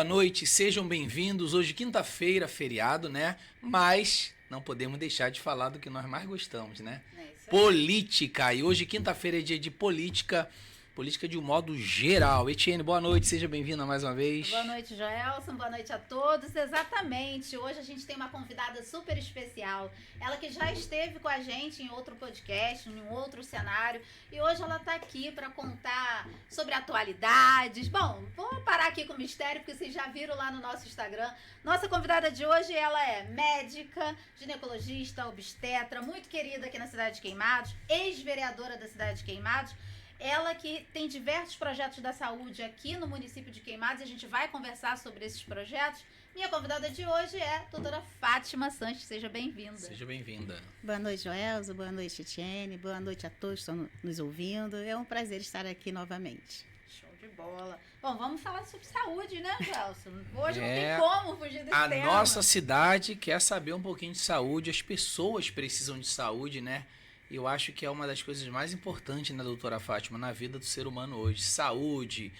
noite, sejam bem-vindos. Hoje, quinta-feira, feriado, né? Mas não podemos deixar de falar do que nós mais gostamos, né? Política. E hoje, quinta-feira, é dia de política. Política de um modo geral. Etienne, boa noite, seja bem-vinda mais uma vez. Boa noite, Joelson, boa noite a todos. Exatamente, hoje a gente tem uma convidada super especial. Ela que já esteve com a gente em outro podcast, em um outro cenário. E hoje ela está aqui para contar sobre atualidades. Bom, vou parar aqui com o mistério, porque vocês já viram lá no nosso Instagram. Nossa convidada de hoje, ela é médica, ginecologista, obstetra, muito querida aqui na cidade de Queimados, ex-vereadora da cidade de Queimados. Ela que tem diversos projetos da saúde aqui no município de Queimados, e a gente vai conversar sobre esses projetos. Minha convidada de hoje é a doutora Fátima Sanches, seja bem-vinda. Seja bem-vinda. Boa noite, Joelza, boa noite, Etienne, boa noite a todos que estão nos ouvindo. É um prazer estar aqui novamente. Show de bola. Bom, vamos falar sobre saúde, né, Gelson? Hoje não tem como fugir desse tema. A nossa cidade quer saber um pouquinho de saúde, as pessoas precisam de saúde, né? Eu acho que é uma das coisas mais importantes, né, doutora Fátima, na vida do ser humano hoje. Saúde,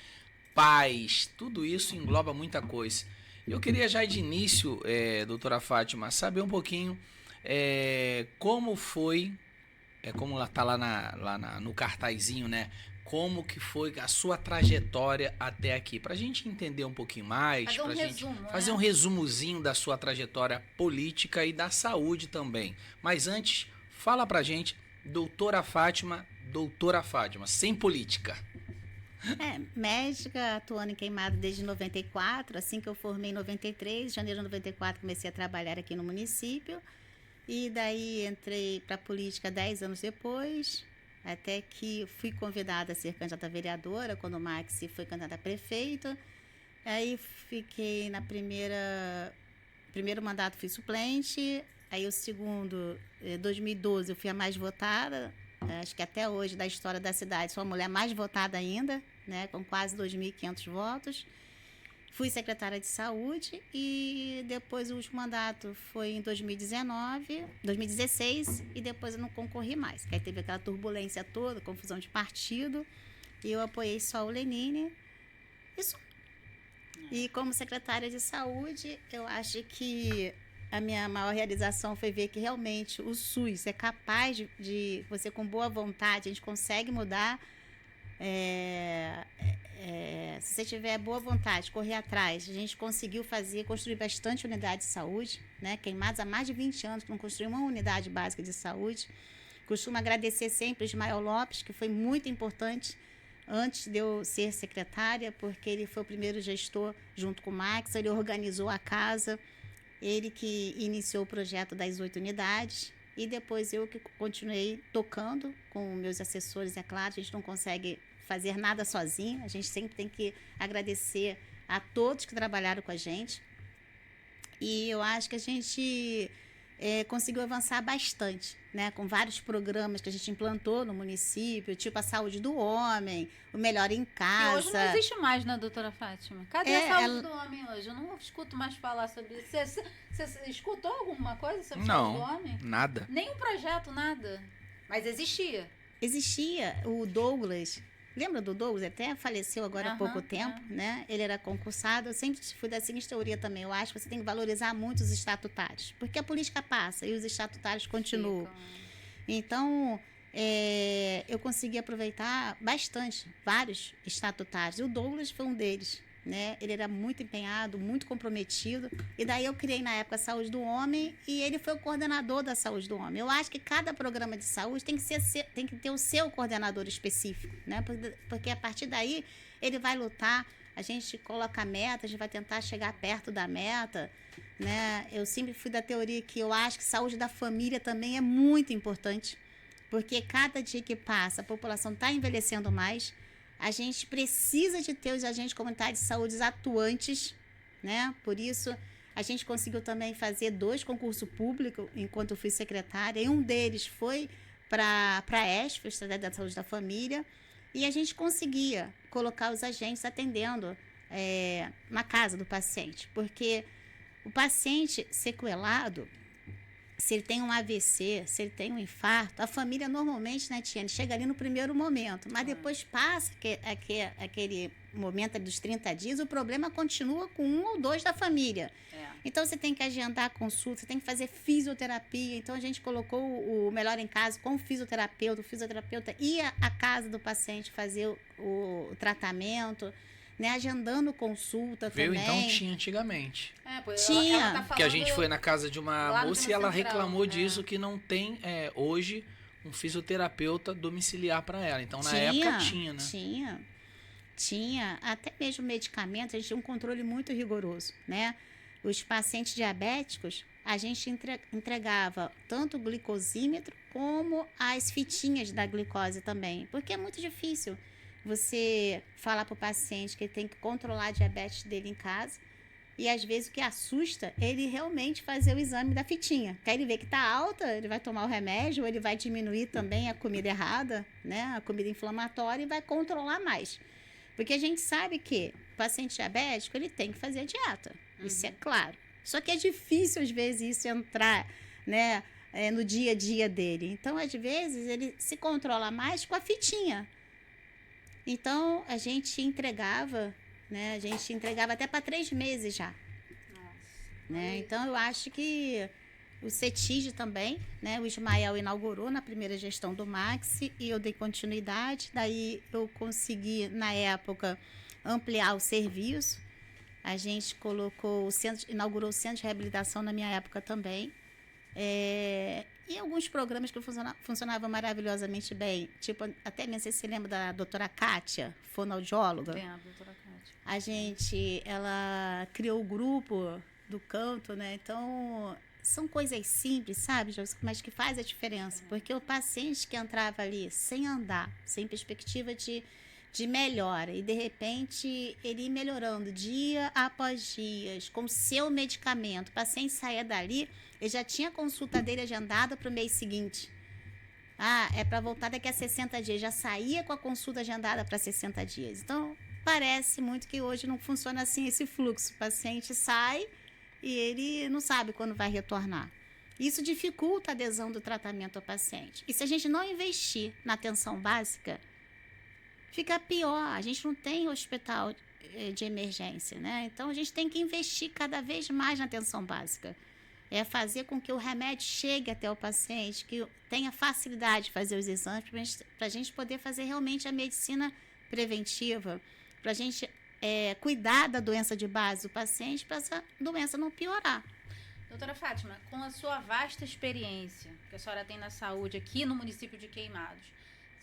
paz, tudo isso engloba muita coisa. Eu queria já de início, doutora Fátima, saber um pouquinho como foi, como está lá, no cartazinho, né? Como que foi a sua trajetória até aqui? Para a gente entender um pouquinho mais, fazer um resumo, fazer um resumozinho da sua trajetória política e da saúde também. Mas antes, fala pra gente, doutora Fátima, sem política. Médica, atuando em Queimado desde 94, assim que eu formei em 93, janeiro de 94 comecei a trabalhar aqui no município, e daí entrei para a política 10 anos depois, até que fui convidada a ser candidata a vereadora, quando o Maxi foi candidato a prefeito. Aí fiquei primeiro mandato fui suplente. Aí o segundo, 2012, eu fui a mais votada, acho que até hoje da história da cidade, sou a mulher mais votada ainda, né, com quase 2.500 votos. Fui secretária de saúde e depois o último mandato foi em 2016 e depois eu não concorri mais, porque aí teve aquela turbulência toda, confusão de partido, e eu apoiei só o Lenine. Isso. E como secretária de saúde, eu acho que a minha maior realização foi ver que realmente o SUS é capaz de você, com boa vontade, a gente consegue mudar. Se você tiver boa vontade, correr atrás, a gente conseguiu construir bastante unidade de saúde, né? Queimados há mais de 20 anos que não construiu uma unidade básica de saúde. Costumo agradecer sempre o Ismael Lopes, que foi muito importante antes de eu ser secretária, porque ele foi o primeiro gestor junto com o Max, ele organizou a casa. Ele que iniciou o projeto das 8 unidades e depois eu que continuei tocando com meus assessores, é claro, a gente não consegue fazer nada sozinho, a gente sempre tem que agradecer a todos que trabalharam com a gente. E eu acho que a gente conseguiu avançar bastante, né, com vários programas que a gente implantou no município, tipo a saúde do homem, o Melhor em Casa. E hoje não existe mais, né, doutora Fátima? Cadê a saúde do homem hoje? Eu não escuto mais falar sobre isso. Você escutou alguma coisa sobre a saúde do homem? Não, nada. Nenhum projeto, nada. Mas existia. Existia o Douglas. Lembra do Douglas? Até faleceu agora há pouco tempo, né? Ele era concursado. Eu sempre fui da seguinte teoria também. Eu acho que você tem que valorizar muito os estatutários. Porque a política passa e os estatutários continuam. Então, eu consegui aproveitar bastante vários estatutários. E o Douglas foi um deles, né? Ele era muito empenhado, muito comprometido. E daí eu criei, na época, a Saúde do Homem, e ele foi o coordenador da Saúde do Homem. Eu acho que cada programa de saúde tem que ter o seu coordenador específico, né? Porque a partir daí ele vai lutar, a gente coloca a meta, a gente vai tentar chegar perto da meta, né? Eu sempre fui da teoria que eu acho que saúde da família também é muito importante, porque cada dia que passa a população está envelhecendo mais. A gente precisa de ter os agentes comunitários de saúde atuantes, né? Por isso, a gente conseguiu também fazer 2 concursos públicos enquanto eu fui secretária, e um deles foi para a ESF, Estratégia da Saúde da Família, e a gente conseguia colocar os agentes atendendo na casa do paciente, porque o paciente sequelado, se ele tem um AVC, se ele tem um infarto, a família normalmente, né, Tiane, chega ali no primeiro momento, mas depois passa aquele momento dos 30 dias, o problema continua com um ou dois da família. Então, você tem que agendar a consulta, você tem que fazer fisioterapia. Então, a gente colocou o Melhor em Casa com o fisioterapeuta ia à casa do paciente fazer o tratamento, né, agendando consulta Veio, também. então tinha antigamente. Tinha. Ela tá Porque a gente foi na casa de uma moça e ela Central, reclamou disso, que não tem hoje um fisioterapeuta domiciliar para ela. Então, na época tinha, né? Tinha. Até mesmo medicamentos, a gente tinha um controle muito rigoroso, né? Os pacientes diabéticos, a gente entregava tanto o glicosímetro como as fitinhas da glicose também, porque é muito difícil você falar para o paciente que ele tem que controlar a diabetes dele em casa e, às vezes, o que assusta é ele realmente fazer o exame da fitinha. Porque aí ele vê que está alta, ele vai tomar o remédio, ou ele vai diminuir também a comida errada, né? A comida inflamatória, e vai controlar mais. Porque a gente sabe que o paciente diabético, ele tem que fazer a dieta. Isso é claro. Só que é difícil, às vezes, isso entrar, né, no dia a dia dele. Então, às vezes, ele se controla mais com a fitinha. Então, a gente entregava, né? A gente entregava até para 3 meses já. Né? Então, eu acho que o CETIG também, né? O Ismael inaugurou na primeira gestão do Maxi e eu dei continuidade. Daí, eu consegui, na época, ampliar o serviço. A gente inaugurou o centro de reabilitação na minha época também. E alguns programas que funcionavam maravilhosamente bem. Tipo, até mesmo, você lembra da doutora Kátia, fonoaudióloga? A doutora Kátia. Ela criou o grupo do canto, né? Então, são coisas simples, sabe, José, mas que faz a diferença. Porque o paciente que entrava ali sem andar, sem perspectiva de melhora, e de repente ele ir melhorando dia após dia, com seu medicamento, o paciente saia dali, ele já tinha a consulta dele agendada para o mês seguinte. É para voltar daqui a 60 dias, já saía com a consulta agendada para 60 dias. Então, parece muito que hoje não funciona assim esse fluxo. O paciente sai e ele não sabe quando vai retornar. Isso dificulta a adesão do tratamento ao paciente. E se a gente não investir na atenção básica, fica pior. A gente não tem hospital de emergência, né? Então, a gente tem que investir cada vez mais na atenção básica. Fazer com que o remédio chegue até o paciente, que tenha facilidade de fazer os exames, para a gente poder fazer realmente a medicina preventiva, para a gente cuidar da doença de base do paciente, para essa doença não piorar. Doutora Fátima, com a sua vasta experiência que a senhora tem na saúde aqui no município de Queimados,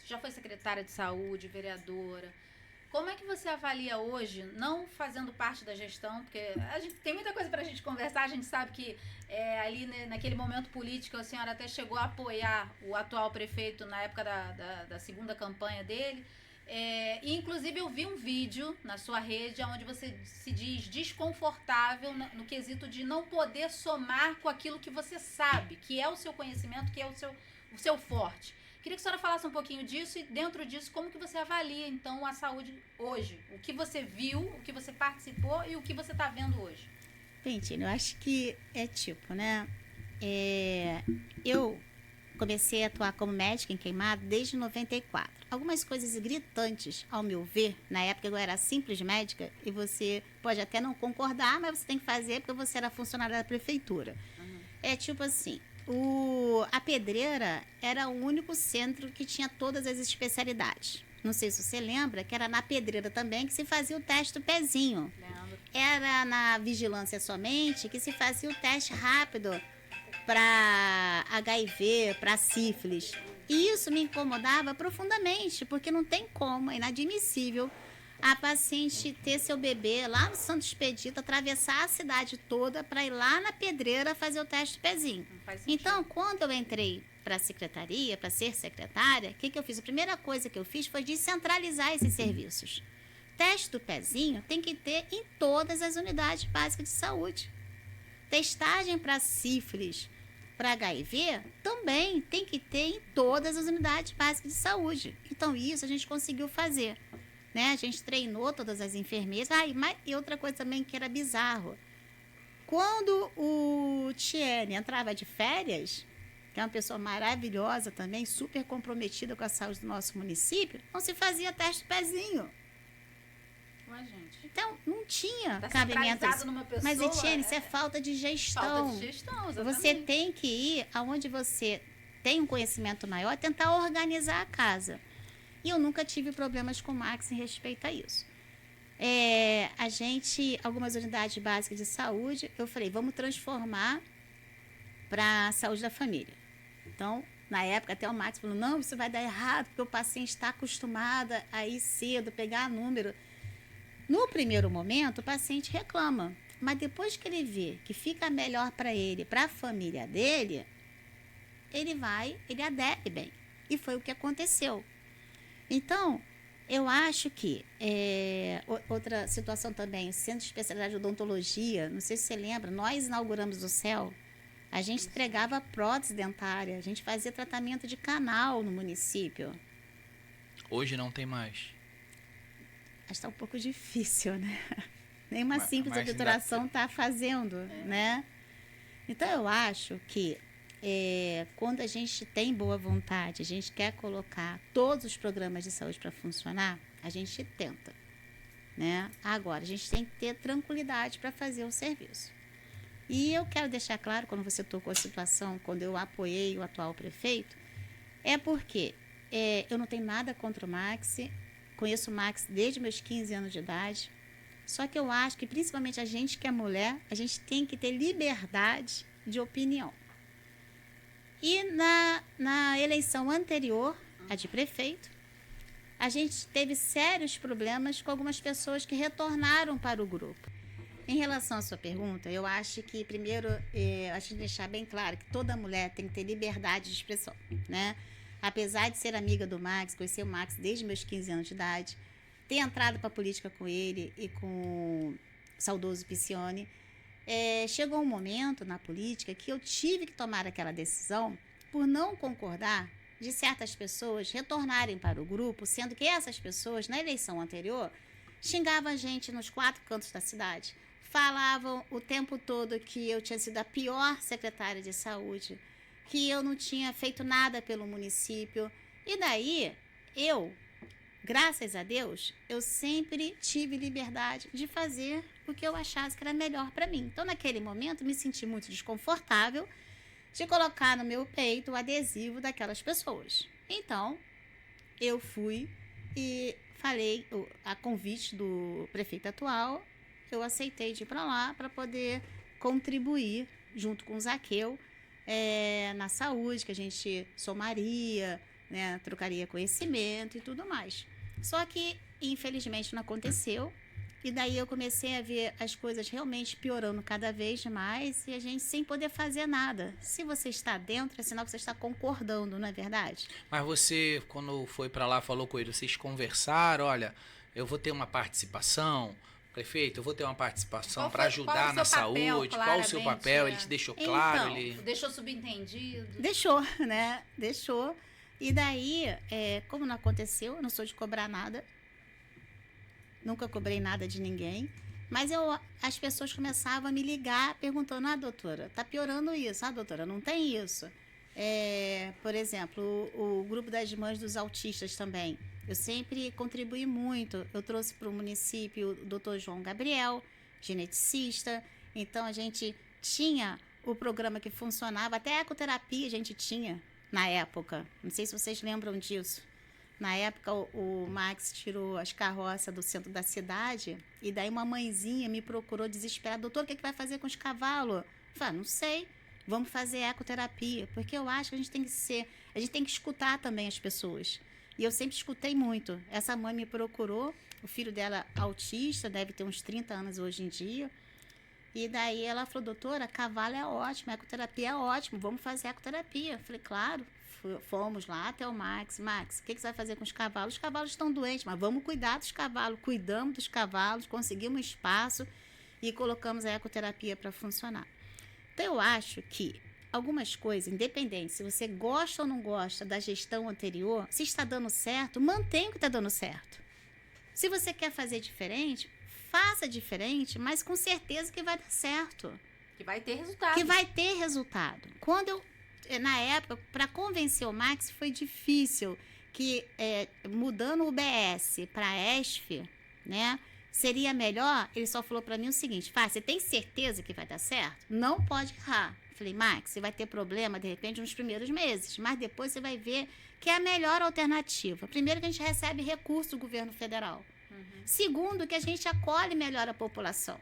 já foi secretária de saúde, vereadora. Como é que você avalia hoje, não fazendo parte da gestão, porque a gente tem muita coisa para a gente conversar, a gente sabe que ali naquele momento político a senhora até chegou a apoiar o atual prefeito na época da segunda campanha dele. E inclusive eu vi um vídeo na sua rede onde você se diz desconfortável no quesito de não poder somar com aquilo que você sabe, que é o seu conhecimento, que é o seu forte. Queria que a senhora falasse um pouquinho disso e, dentro disso, como que você avalia, então, a saúde hoje? O que você viu, o que você participou e o que você está vendo hoje? Bem, Tina, eu acho que né? Eu comecei a atuar como médica em Queimado desde 94. Algumas coisas gritantes, ao meu ver, na época eu era simples médica, e você pode até não concordar, mas você tem que fazer porque você era funcionária da prefeitura. Tipo assim, a Pedreira era o único centro que tinha todas as especialidades. Não sei se você lembra, que era na Pedreira também que se fazia o teste do pezinho. Lembro. Era na vigilância somente que se fazia o teste rápido para HIV, para sífilis. E isso me incomodava profundamente, porque não tem como, é inadmissível a paciente ter seu bebê lá no Santo Expedito, atravessar a cidade toda para ir lá na Pedreira fazer o teste do pezinho. Então, quando eu entrei para a secretaria, para ser secretária, o que eu fiz? A primeira coisa que eu fiz foi descentralizar esses serviços. Teste do pezinho tem que ter em todas as unidades básicas de saúde. Testagem para sífilis, para HIV, também tem que ter em todas as unidades básicas de saúde. Então, isso a gente conseguiu fazer. Né? A gente treinou todas as enfermeiras. E outra coisa também que era bizarro. quando o Tiene entrava de férias, que é uma pessoa maravilhosa também, super comprometida com a saúde do nosso município, não se fazia teste do pezinho. Ué, gente. Então, não tinha Tá cabimento. centralizado numa pessoa. Mas, Etienne, isso é falta de gestão. Falta de gestão, exatamente. Você tem que ir aonde você tem um conhecimento maior, tentar organizar a casa. E eu nunca tive problemas com o Max em respeito a isso. A gente, algumas unidades básicas de saúde, eu falei, vamos transformar para a saúde da família. Então, na época, até o Max falou, não, isso vai dar errado, porque o paciente está acostumado a ir cedo, pegar número. No primeiro momento, o paciente reclama, mas depois que ele vê que fica melhor para ele, para a família dele, ele adere bem. E foi o que aconteceu. Então, eu acho que outra situação também, o Centro de Especialidade de Odontologia, não sei se você lembra, nós inauguramos o CEL, a gente entregava prótese dentária, a gente fazia tratamento de canal no município. Hoje não tem mais. Acho que está um pouco difícil, né? Nem uma simples mas obturação está fazendo, né? Então, eu acho que quando a gente tem boa vontade, a gente quer colocar todos os programas de saúde para funcionar, a gente tenta, né? Agora, a gente tem que ter tranquilidade para fazer o serviço. E eu quero deixar claro, quando você tocou a situação, quando eu apoiei o atual prefeito, é porque eu não tenho nada contra o Max, conheço o Max desde meus 15 anos de idade, só que eu acho que, principalmente a gente que é mulher, a gente tem que ter liberdade de opinião. E na eleição anterior, a de prefeito, a gente teve sérios problemas com algumas pessoas que retornaram para o grupo. Em relação à sua pergunta, eu acho que, primeiro, acho que deixar bem claro que toda mulher tem que ter liberdade de expressão, né? Apesar de ser amiga do Max, conhecer o Max desde meus 15 anos de idade, ter entrado para a política com ele e com o saudoso Piccioni, chegou um momento na política que eu tive que tomar aquela decisão por não concordar de certas pessoas retornarem para o grupo, sendo que essas pessoas, na eleição anterior, xingavam a gente nos 4 cantos da cidade. Falavam o tempo todo que eu tinha sido a pior secretária de saúde, que eu não tinha feito nada pelo município. E daí, graças a Deus, eu sempre tive liberdade de fazer o que eu achasse que era melhor para mim. Então, naquele momento, me senti muito desconfortável de colocar no meu peito o adesivo daquelas pessoas. Então, eu fui e falei, a convite do prefeito atual, eu aceitei de ir para lá para poder contribuir, junto com o Zaqueu, na saúde, que a gente somaria, né, trocaria conhecimento e tudo mais. Só que, infelizmente, não aconteceu. E daí eu comecei a ver as coisas realmente piorando cada vez mais e a gente sem poder fazer nada. Se você está dentro, é sinal que você está concordando, não é verdade? Mas você, quando foi para lá, falou com ele, vocês conversaram, olha, eu vou ter uma participação, prefeito, eu vou ter uma participação para ajudar na saúde, qual o seu papel? Ele te deixou claro? Então, ele deixou subentendido? Deixou, né? Deixou. E daí, como não aconteceu, eu não sou de cobrar nada, nunca cobrei nada de ninguém, mas as pessoas começavam a me ligar perguntando, doutora, tá piorando isso, doutora, não tem isso. Por exemplo, o grupo das mães dos autistas também, eu sempre contribuí muito, eu trouxe para o município o doutor João Gabriel, geneticista, então a gente tinha o programa que funcionava, até a ecoterapia a gente tinha na época, não sei se vocês lembram disso. Na época, o Max tirou as carroças do centro da cidade e daí uma mãezinha me procurou desesperada. Doutor, o que vai fazer com os cavalos? Eu falei, não sei, vamos fazer ecoterapia, porque eu acho que a gente tem que escutar também as pessoas. E eu sempre escutei muito. Essa mãe me procurou, o filho dela autista, deve ter uns 30 anos hoje em dia. E daí ela falou, doutora, cavalo é ótimo, ecoterapia é ótimo, vamos fazer ecoterapia. Eu falei, claro. Fomos lá até o Max, o que você vai fazer com os cavalos? Os cavalos estão doentes, mas vamos cuidar dos cavalos. Cuidamos dos cavalos, conseguimos espaço e colocamos a ecoterapia para funcionar. Então, eu acho que algumas coisas, independente se você gosta ou não gosta da gestão anterior, se está dando certo, mantenha o que está dando certo. Se você quer fazer diferente, faça diferente, mas com certeza que vai dar certo. Que vai ter resultado. Que vai ter resultado. Na época, para convencer o Max foi difícil, que mudando o BS para ESF, né, seria melhor. Ele só falou para mim o seguinte: Fá, você tem certeza que vai dar certo? Não pode errar. Falei, Max, você vai ter problema, de repente, nos primeiros meses, mas depois você vai ver que é a melhor alternativa. Primeiro, que a gente recebe recurso do governo federal. Segundo, que a gente acolhe melhor a população,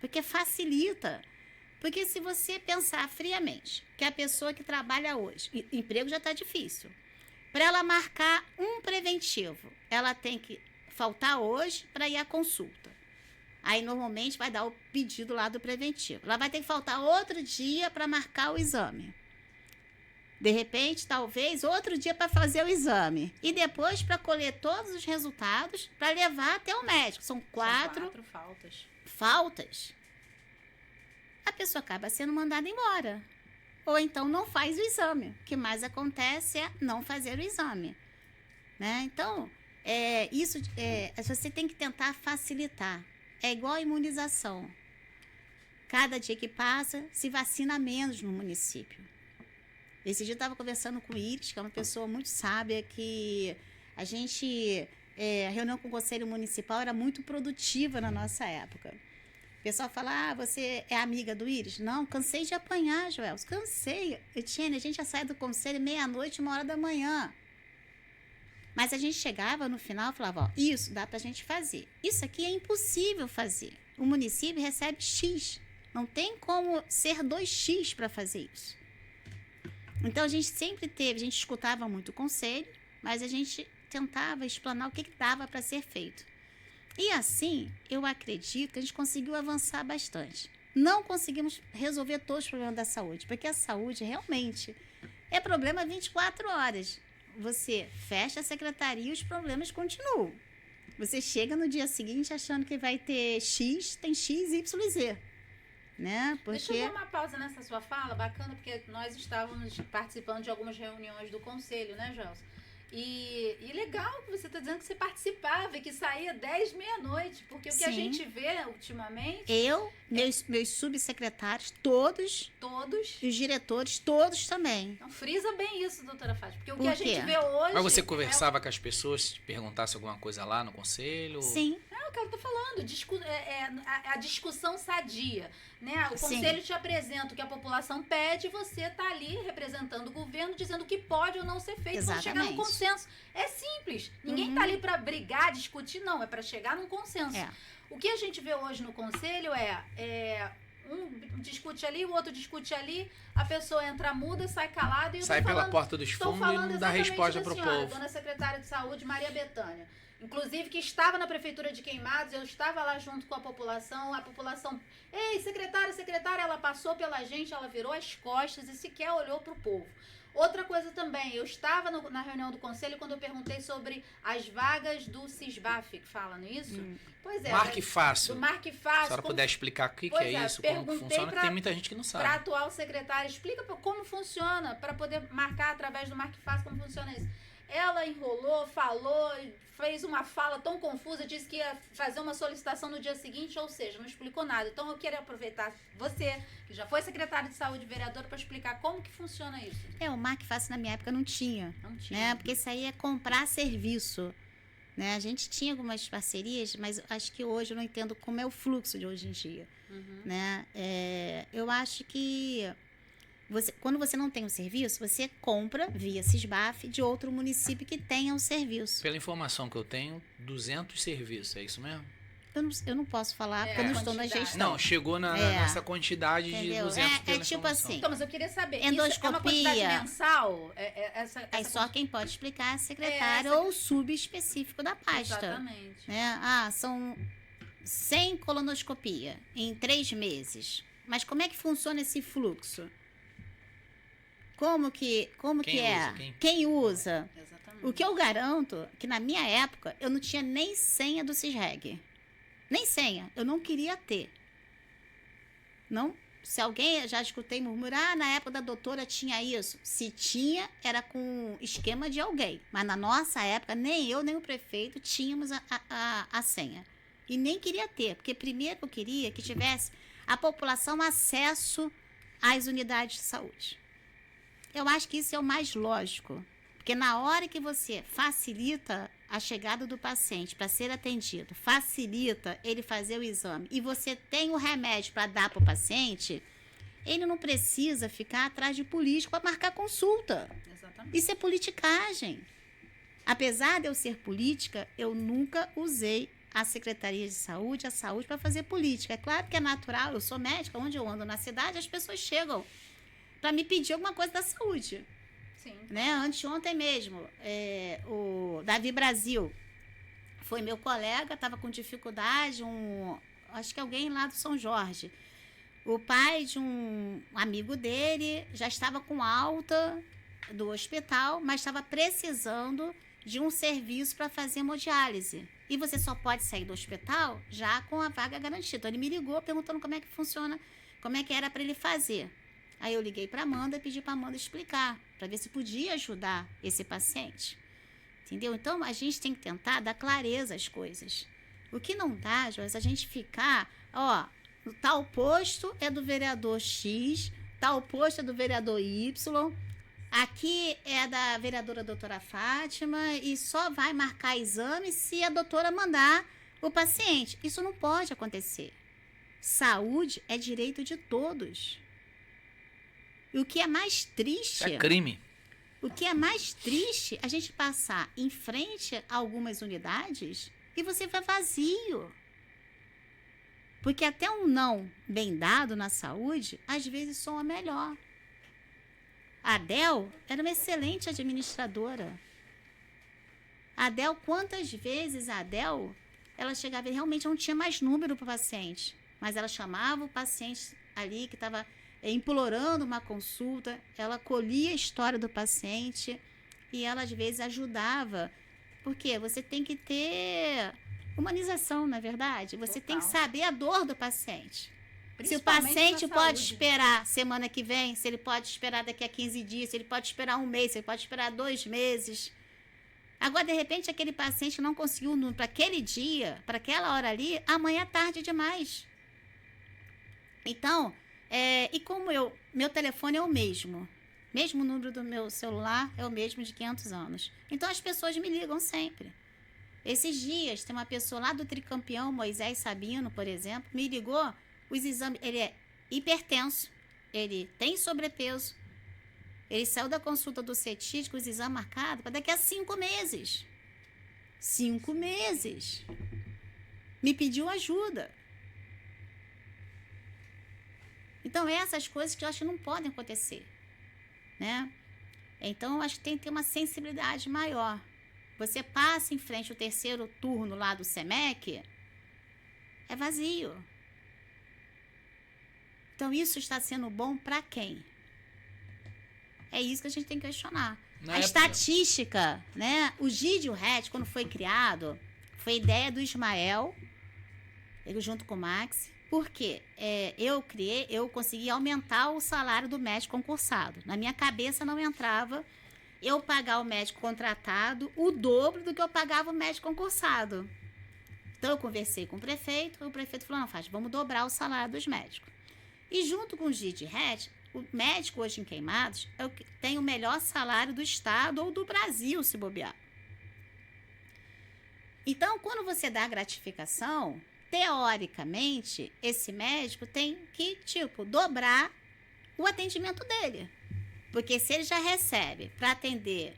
porque facilita. Porque se você pensar friamente que a pessoa que trabalha hoje, emprego já está difícil, para ela marcar um preventivo, ela tem que faltar hoje para ir à consulta. Aí, normalmente, vai dar o pedido lá do preventivo. Ela vai ter que faltar outro dia para marcar o exame. De repente, talvez, outro dia para fazer o exame. E depois para colher todos os resultados para levar até o médico. São quatro faltas. A pessoa acaba sendo mandada embora. Ou então não faz o exame. O que mais acontece é não fazer o exame. Né? Então, você tem que tentar facilitar. É igual a imunização. Cada dia que passa, se vacina menos no município. Esse dia eu estava conversando com o Iris, que é uma pessoa muito sábia, que a reunião com o Conselho Municipal era muito produtiva na nossa época. O pessoal fala, você é amiga do Iris? Não, cansei de apanhar, Joel. Cansei. Etienne, a gente já sai do conselho meia-noite, 1h da manhã. Mas a gente chegava no final e falava, isso dá para a gente fazer. Isso aqui é impossível fazer. O município recebe X. Não tem como ser 2X para fazer isso. Então, a gente escutava muito o conselho, mas a gente tentava explanar o que dava para ser feito. E assim, eu acredito que a gente conseguiu avançar bastante. Não conseguimos resolver todos os problemas da saúde, porque a saúde realmente é problema 24 horas. Você fecha a secretaria e os problemas continuam. Você chega no dia seguinte achando que vai ter X, tem X, Y e Z. Né? Deixa eu dar uma pausa nessa sua fala, bacana, porque nós estávamos participando de algumas reuniões do conselho, né, Gelson? E legal que você está dizendo que você participava e que saía 10, meia-noite, porque o que a gente vê ultimamente... Meus subsecretários, todos, e os diretores, todos também. Então, frisa bem isso, doutora Fátima, porque o que a gente vê hoje... Mas você conversava com as pessoas, se perguntasse alguma coisa lá no conselho? Sim. É o que ela está falando, a discussão sadia, né? O conselho te apresenta o que a população pede e você está ali representando o governo, dizendo o que pode ou não ser feito para chegar no consenso. É simples. Ninguém está ali para brigar, discutir, não. É para chegar num consenso. O que a gente vê hoje no conselho um discute ali, o outro discute ali, a pessoa entra muda, sai calada e sai pela porta dos fundos e não dá resposta para o povo. Dona Secretária de Saúde, Maria Bethânia, inclusive que estava na Prefeitura de Queimados, eu estava lá junto com a população, ei, secretária, ela passou pela gente, ela virou as costas e sequer olhou para o povo. Outra coisa também, eu estava na reunião do conselho quando eu perguntei sobre as vagas do Cisbaf, que fala, não é isso? Pois é. Marque Fácil. Do Marque Fácil. Se a senhora puder explicar o que é isso, como que funciona, que tem muita gente que não sabe. Para a atual secretária, explica como funciona, para poder marcar através do Marque Fácil como funciona isso. Ela enrolou, falou, fez uma fala tão confusa, disse que ia fazer uma solicitação no dia seguinte, ou seja, não explicou nada. Então, eu queria aproveitar você, que já foi secretária de saúde e vereadora, para explicar como que funciona isso. O Marque Fácil na minha época não tinha. Né? Porque isso aí é comprar serviço. Né? A gente tinha algumas parcerias, mas acho que hoje eu não entendo como é o fluxo de hoje em dia. Né? Eu acho que... quando você não tem o serviço, você compra via Cisbaf de outro município que tenha o serviço. Pela informação que eu tenho, 200 serviços, é isso mesmo? Eu não posso falar, porque eu não estou na gestão. Não, chegou nessa quantidade de 200 É tipo assim. Então, mas eu queria saber, endoscopia, isso é uma quantidade mensal? Só quem pode explicar é a secretária ou o subespecífico da pasta. Exatamente. Né? São 100 colonoscopia em 3 meses. Mas como é que funciona esse fluxo? Como que é? Quem usa? Exatamente. O que eu garanto que na minha época eu não tinha nem senha do Cisreg. Nem senha. Eu não queria ter. Não. Se alguém, já escutei murmurar, na época da doutora tinha isso. Se tinha, era com esquema de alguém. Mas na nossa época, nem eu, nem o prefeito tínhamos a senha. E nem queria ter, porque primeiro eu queria que tivesse a população acesso às unidades de saúde. Eu acho que isso é o mais lógico, porque na hora que você facilita a chegada do paciente para ser atendido, facilita ele fazer o exame e você tem o remédio para dar para o paciente, ele não precisa ficar atrás de político para marcar consulta. Exatamente. Isso é politicagem. Apesar de eu ser política, eu nunca usei a Secretaria de Saúde, a saúde, para fazer política. É claro que é natural, eu sou médica, onde eu ando na cidade, as pessoas chegam para me pedir alguma coisa da saúde. Sim. Né? Anteontem mesmo, o Davi Brasil foi meu colega, estava com dificuldade, acho que alguém lá do São Jorge. O pai de um amigo dele já estava com alta do hospital, mas estava precisando de um serviço para fazer hemodiálise. E você só pode sair do hospital já com a vaga garantida. Então, ele me ligou perguntando como é que funciona, como é que era para ele fazer. Aí eu liguei para a Amanda e pedi para a Amanda explicar, para ver se podia ajudar esse paciente. Entendeu? Então, a gente tem que tentar dar clareza às coisas. O que não dá, Joyce, a gente ficar, tal posto é do vereador X, tal posto é do vereador Y, aqui é da vereadora doutora Fátima e só vai marcar exame se a doutora mandar o paciente. Isso não pode acontecer. Saúde é direito de todos. E o que é mais triste... Isso é crime. O que é mais triste, a gente passar em frente a algumas unidades e você vai vazio. Porque até um não bem dado na saúde, às vezes soa melhor. A Adel era uma excelente administradora. A Adel, quantas vezes ela chegava e realmente não tinha mais número para o paciente, mas ela chamava o paciente ali que estava implorando uma consulta, ela colhia a história do paciente e ela às vezes ajudava, porque você tem que ter humanização, não é verdade? Você tem que saber a dor do paciente. Se o paciente pode esperar semana que vem, se ele pode esperar daqui a 15 dias, se ele pode esperar um mês, se ele pode esperar 2 meses. Agora, de repente, aquele paciente não conseguiu o número para aquele dia, para aquela hora ali, amanhã é tarde demais. Então, e como meu telefone é o mesmo número do meu celular é o mesmo de 500 anos. Então, as pessoas me ligam sempre. Esses dias, tem uma pessoa lá do Tricampeão, Moisés Sabino, por exemplo, me ligou, os exames, ele é hipertenso, ele tem sobrepeso, ele saiu da consulta do CETIS com os exames marcados para daqui a 5 meses. 5 meses. Me pediu ajuda. Então, essas coisas que eu acho que não podem acontecer, né? Então, eu acho que tem que ter uma sensibilidade maior. Você passa em frente ao terceiro turno lá do SEMEC, é vazio. Então, isso está sendo bom para quem? É isso que a gente tem que questionar. A estatística, né? O GID-RET, quando foi criado, foi ideia do Ismael, ele junto com o Max. Por quê? Eu consegui aumentar o salário do médico concursado. Na minha cabeça não entrava eu pagar o médico contratado o dobro do que eu pagava o médico concursado. Então, eu conversei com o prefeito falou, não, Fátima, vamos dobrar o salário dos médicos. E junto com o GID-RET, o médico hoje em Queimados tem o melhor salário do estado ou do Brasil, se bobear. Então, quando você dá gratificação, teoricamente, esse médico tem que, dobrar o atendimento dele. Porque se ele já recebe para atender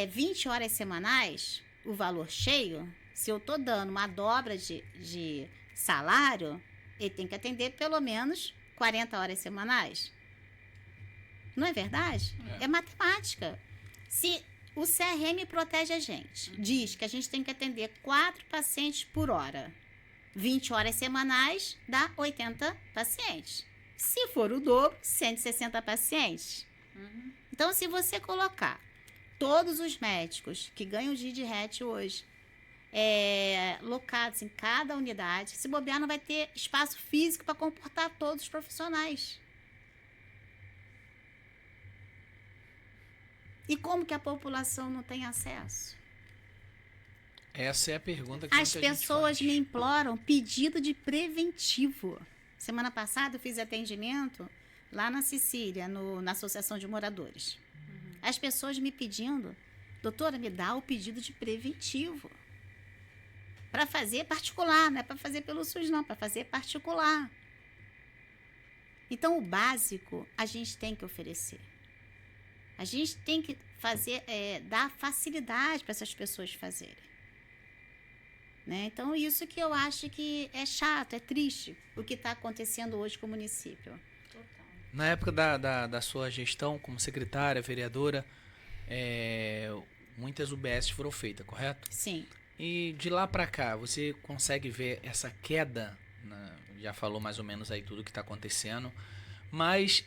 20 horas semanais, o valor cheio, se eu estou dando uma dobra de salário, ele tem que atender pelo menos 40 horas semanais. Não é verdade? É matemática. Se o CRM protege a gente, diz que a gente tem que atender 4 pacientes por hora, 20 horas semanais dá 80 pacientes. Se for o dobro, 160 pacientes. Uhum. Então, se você colocar todos os médicos que ganham GID-RET hoje locados em cada unidade, se bobear, não vai ter espaço físico para comportar todos os profissionais. E como que a população não tem acesso? Essa é a pergunta que as pessoas me imploram pedido de preventivo. Semana passada eu fiz atendimento lá na Sicília, na Associação de Moradores. As pessoas me pedindo, doutora, me dá o pedido de preventivo. Para fazer particular, não é para fazer pelo SUS, não, para fazer particular. Então, o básico a gente tem que oferecer. A gente tem que fazer, dar facilidade para essas pessoas fazerem. Né? Então, isso que eu acho que é chato, é triste, o que está acontecendo hoje com o município. Total. Na época da sua gestão como secretária, vereadora, muitas UBS foram feitas, correto? Sim. E de lá para cá, você consegue ver essa queda? Já falou mais ou menos aí tudo que está acontecendo, mas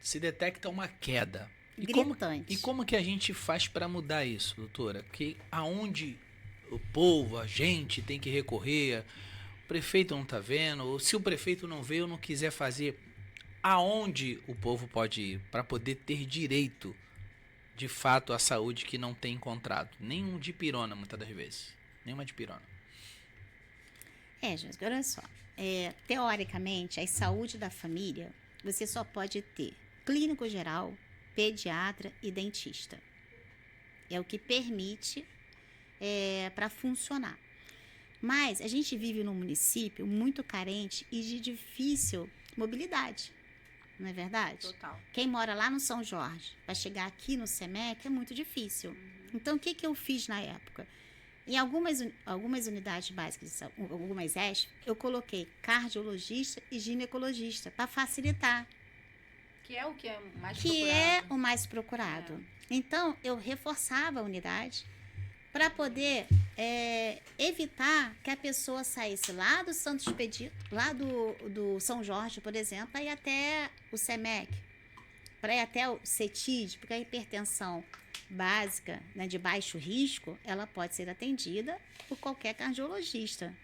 se detecta uma queda. Gritante. E como que a gente faz para mudar isso, doutora? Que aonde o povo, a gente tem que recorrer, o prefeito não está vendo, ou se o prefeito não vê ou não quiser fazer, aonde o povo pode ir para poder ter direito de fato à saúde que não tem encontrado? Nenhum dipirona, muitas das vezes. Nenhuma dipirona. Gente, olha só. Teoricamente, a saúde da família, você só pode ter clínico geral, pediatra e dentista. É o que permite para funcionar. Mas a gente vive num município muito carente e de difícil mobilidade. Não é verdade? Total. Quem mora lá no São Jorge, para chegar aqui no SEMEC é muito difícil. Então, o que eu fiz na época? Em algumas unidades básicas, algumas ESF, eu coloquei cardiologista e ginecologista para facilitar. Que é o que é mais que procurado. é o mais procurado. Então, eu reforçava a unidade para poder evitar que a pessoa saísse lá do Santo Expedito, lá do São Jorge, por exemplo, para ir até o SEMEC, para ir até o CETID, porque a hipertensão básica, né, de baixo risco, ela pode ser atendida por qualquer cardiologista.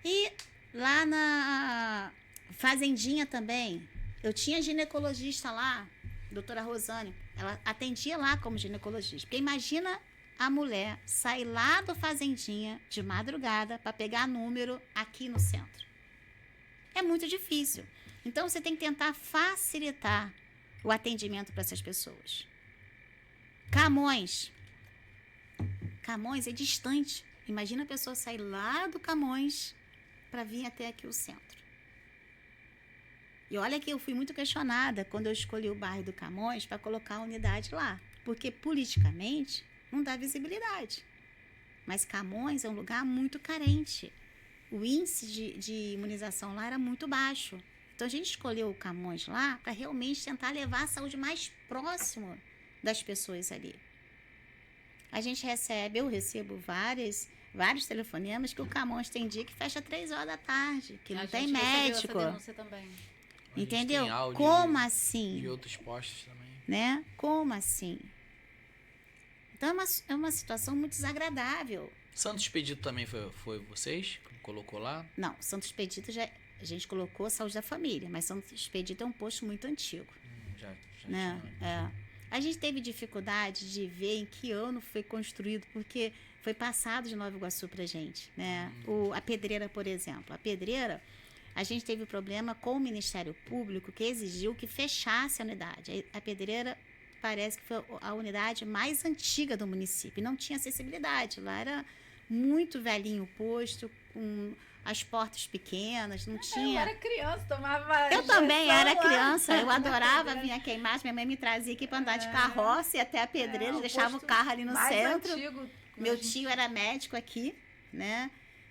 E lá na Fazendinha também, eu tinha ginecologista lá, doutora Rosane, ela atendia lá como ginecologista. Porque imagina a mulher sair lá do Fazendinha de madrugada para pegar número aqui no centro. É muito difícil. Então, você tem que tentar facilitar o atendimento para essas pessoas. Camões é distante. Imagina a pessoa sair lá do Camões para vir até aqui o centro. E olha que eu fui muito questionada quando eu escolhi o bairro do Camões para colocar a unidade lá. Porque, politicamente, não dá visibilidade. Mas Camões é um lugar muito carente. O índice de imunização lá era muito baixo. Então, a gente escolheu o Camões lá para realmente tentar levar a saúde mais próximo das pessoas ali. Eu recebo vários telefonemas que o Camões tem dia que fecha 3 horas da tarde, que não tem médico. Essa denúncia também. Entendeu? Como de assim? outros postos também. Né? Como assim? Então é uma situação muito desagradável. Santo Expedito também foi vocês que colocou lá? Não, Santo Expedito a gente colocou a saúde da família, mas Santo Expedito é um posto muito antigo. Já Né? tinha. A gente teve dificuldade de ver em que ano foi construído, porque foi passado de Nova Iguaçu pra gente, né? A Pedreira, por exemplo. A Pedreira, a gente teve problema com o Ministério Público, que exigiu que fechasse a unidade. A Pedreira parece que foi a unidade mais antiga do município. Não tinha acessibilidade. Lá era muito velhinho o posto, com as portas pequenas, não tinha... Eu era criança, tomava Eu também injeção era lá. criança, eu adorava vir a queimar, minha mãe me trazia aqui para andar de carroça e até a Pedreira, deixava o carro ali no mais centro. Antigo, Meu tio era médico aqui, né?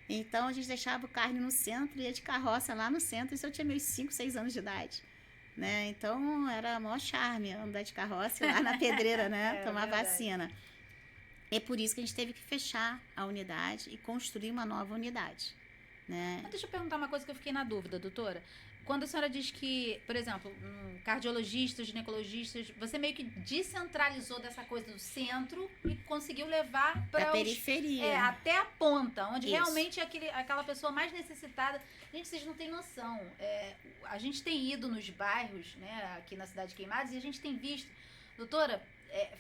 Então a gente deixava o carro ali no centro e ia de carroça lá no centro, isso eu tinha meus 5, 6 anos de idade. Né? Então era o maior charme andar de carroça lá na Pedreira, né? Tomar vacina. É por isso que a gente teve que fechar a unidade e construir uma nova unidade. Né? Mas deixa eu perguntar uma coisa que eu fiquei na dúvida, doutora. Quando a senhora diz que, por exemplo, cardiologistas, ginecologistas, você meio que descentralizou dessa coisa do centro e conseguiu levar para a periferia. Até a ponta, onde Isso. realmente aquela pessoa mais necessitada. Gente, vocês não têm noção. A gente tem ido nos bairros, né, aqui na cidade de Queimados, e a gente tem visto, doutora,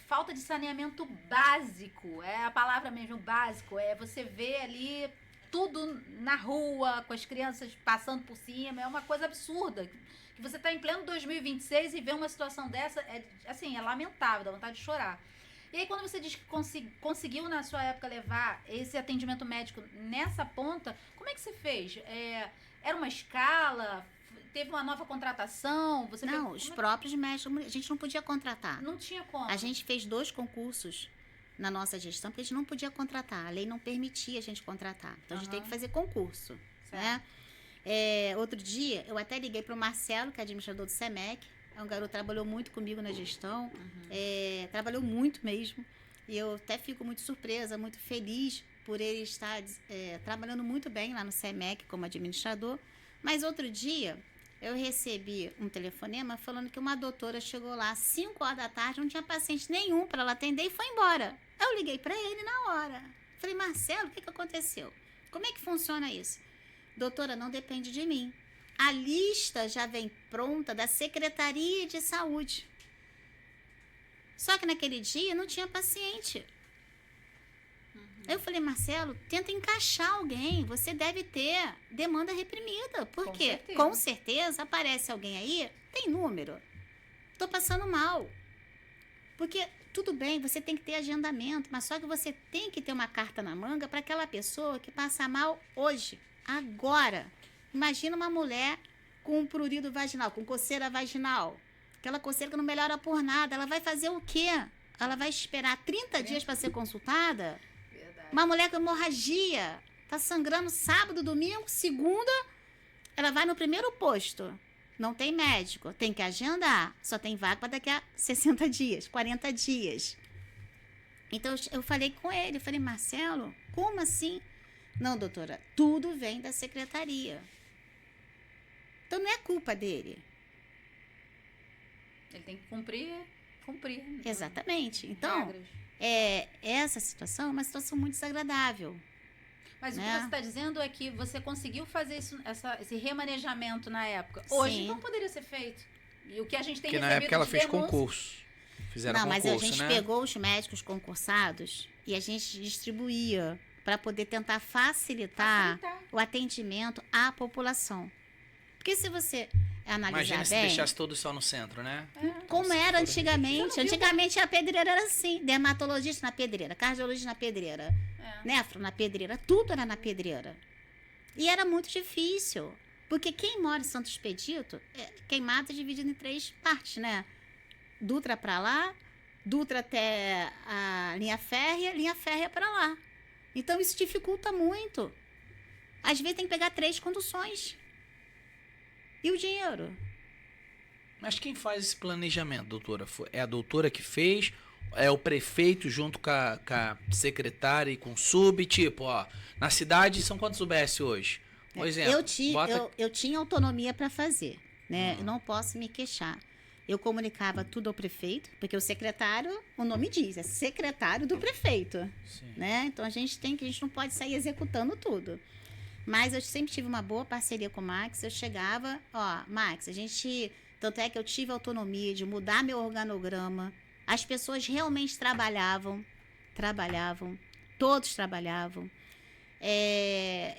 falta de saneamento básico. É a palavra mesmo, básico. Você vê ali tudo na rua, com as crianças passando por cima, é uma coisa absurda. Que você está em pleno 2026 e vê uma situação dessa, é lamentável, dá vontade de chorar. E aí, quando você diz que conseguiu, na sua época, levar esse atendimento médico nessa ponta, como é que você fez? Era uma escala? Teve uma nova contratação? Não, os próprios médicos, a gente não podia contratar. Não tinha como. A gente fez 2 concursos na nossa gestão, porque a gente não podia contratar. A lei não permitia a gente contratar. Então, a gente tem que fazer concurso, né? Outro dia, eu até liguei para o Marcelo, que é administrador do SEMEC. É um garoto que trabalhou muito comigo na gestão. Trabalhou muito mesmo. E eu até fico muito surpresa, muito feliz por ele estar trabalhando muito bem lá no SEMEC como administrador. Mas outro dia, eu recebi um telefonema falando que uma doutora chegou lá às 5 horas da tarde, não tinha paciente nenhum para ela atender e foi embora. Eu liguei para ele na hora. Falei, Marcelo, o que aconteceu? Como é que funciona isso? Doutora, não depende de mim. A lista já vem pronta da Secretaria de Saúde. Só que naquele dia não tinha paciente. Eu falei, Marcelo, tenta encaixar alguém. Você deve ter demanda reprimida. Por quê? Com certeza aparece alguém aí, tem número. Tô passando mal. Porque, tudo bem, você tem que ter agendamento, mas só que você tem que ter uma carta na manga para aquela pessoa que passa mal hoje, agora. Imagina uma mulher com um prurido vaginal, com coceira vaginal. Aquela coceira que não melhora por nada. Ela vai fazer o quê? Ela vai esperar 30 dias para ser consultada? Uma mulher com hemorragia, tá sangrando sábado, domingo, segunda, ela vai no primeiro posto. Não tem médico, tem que agendar. Só tem vaga para daqui a 60 dias, 40 dias. Então, eu falei com ele, eu falei, Marcelo, como assim? Não, doutora, tudo vem da secretaria. Então, não é culpa dele. Ele tem que cumprir. Exatamente. Então, regras. Essa situação é uma situação muito desagradável. Mas né? O que você está dizendo é que você conseguiu fazer esse remanejamento na época. Hoje Sim. não poderia ser feito. E o que a gente tem Porque recebido na época ela fez denúncias... concurso. Fizeram não, concurso, mas a gente né? pegou os médicos concursados e a gente distribuía para poder tentar facilitar o atendimento à população. Porque se você analisar Imagina se bem, deixasse todos só no centro, né? como era antigamente. Antigamente a pedreira era assim, dermatologista na pedreira, cardiologista na pedreira, nefro na pedreira, tudo era na pedreira. E era muito difícil, porque quem mora em Santo Expedito, Queimada é dividido em 3 partes, né? Dutra para lá, Dutra até a linha férrea para lá. Então isso dificulta muito. Às vezes tem que pegar 3 conduções. E o dinheiro? Mas quem faz esse planejamento, doutora? É a doutora que fez? É o prefeito junto com a secretária e com o sub? Tipo, ó, na cidade são quantos UBS hoje? Por exemplo, eu tinha autonomia para fazer, né? Eu não posso me queixar. Eu comunicava tudo ao prefeito, porque o secretário, o nome diz, é secretário do prefeito, né? Então a gente não pode sair executando tudo. Mas eu sempre tive uma boa parceria com o Max. Eu chegava, Max, tanto é que eu tive autonomia de mudar meu organograma. As pessoas realmente trabalhavam, todos trabalhavam.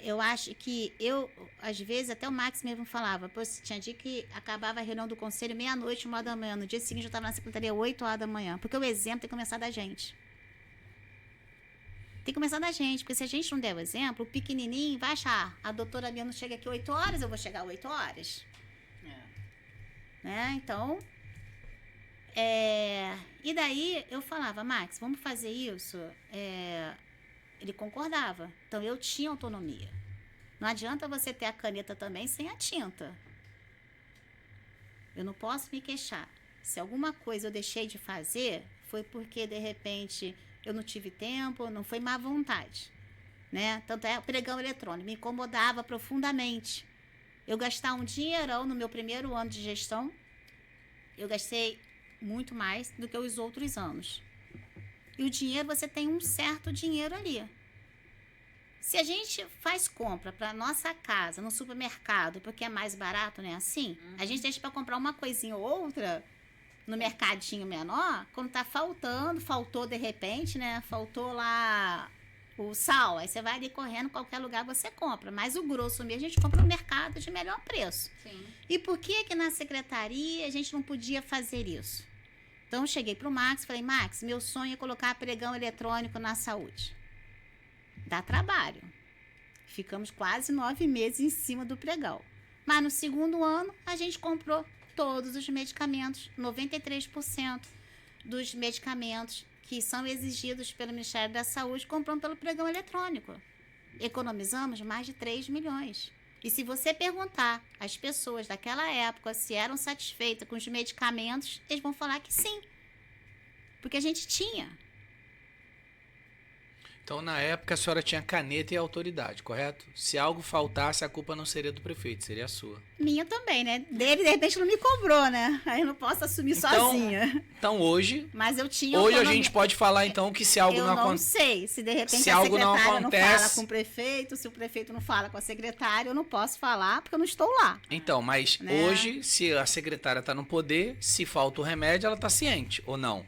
Eu acho que às vezes, até o Max mesmo falava, tinha dia que acabava a reunião do conselho meia-noite, 1h da manhã. No dia seguinte eu estava na secretaria 8 horas da manhã, porque o exemplo tem que começar da gente. Tem que começar da gente, porque se a gente não der o exemplo, o pequenininho vai achar, a doutora minha não chega aqui 8 horas, eu vou chegar 8 horas. Né? Então, e daí eu falava, Max, vamos fazer isso? Ele concordava. Então, eu tinha autonomia. Não adianta você ter a caneta também sem a tinta. Eu não posso me queixar. Se alguma coisa eu deixei de fazer, foi porque, de repente, eu não tive tempo, não foi má vontade. Né? Tanto é o pregão eletrônico, me incomodava profundamente. Eu gastar um dinheirão no meu primeiro ano de gestão, eu gastei muito mais do que os outros anos. E o dinheiro, você tem um certo dinheiro ali. Se a gente faz compra para nossa casa, no supermercado, porque é mais barato, né? Assim, a gente deixa para comprar uma coisinha ou outra no mercadinho menor, quando tá faltou de repente, né? Faltou lá o sal, aí você vai ali correndo, qualquer lugar você compra. Mas o grosso mesmo a gente compra no mercado de melhor preço. Sim. E por que na secretaria a gente não podia fazer isso? Então eu cheguei pro Max e falei, Max, meu sonho é colocar pregão eletrônico na saúde. Dá trabalho. Ficamos quase 9 meses em cima do pregão. Mas no segundo ano a gente comprou todos os medicamentos, 93% dos medicamentos que são exigidos pelo Ministério da Saúde, compramos pelo pregão eletrônico. Economizamos mais de 3 milhões. E se você perguntar às pessoas daquela época se eram satisfeitas com os medicamentos, eles vão falar que sim. Porque a gente tinha. Então, na época, a senhora tinha caneta e autoridade, correto? Se algo faltasse, a culpa não seria do prefeito, seria a sua. Minha também, né? Dele, de repente, não me cobrou, né? Aí eu não posso assumir sozinha. Então, hoje... Mas eu tinha Hoje autonomia. a gente pode falar, então, que se algo eu não não acontece... sei. Se, de repente, se a algo não secretária não fala acontece... com o prefeito, se o prefeito não fala com a secretária, eu não posso falar, porque eu não estou lá. Então, mas né? hoje, se a secretária está no poder, se falta o remédio, ela está ciente, ou não?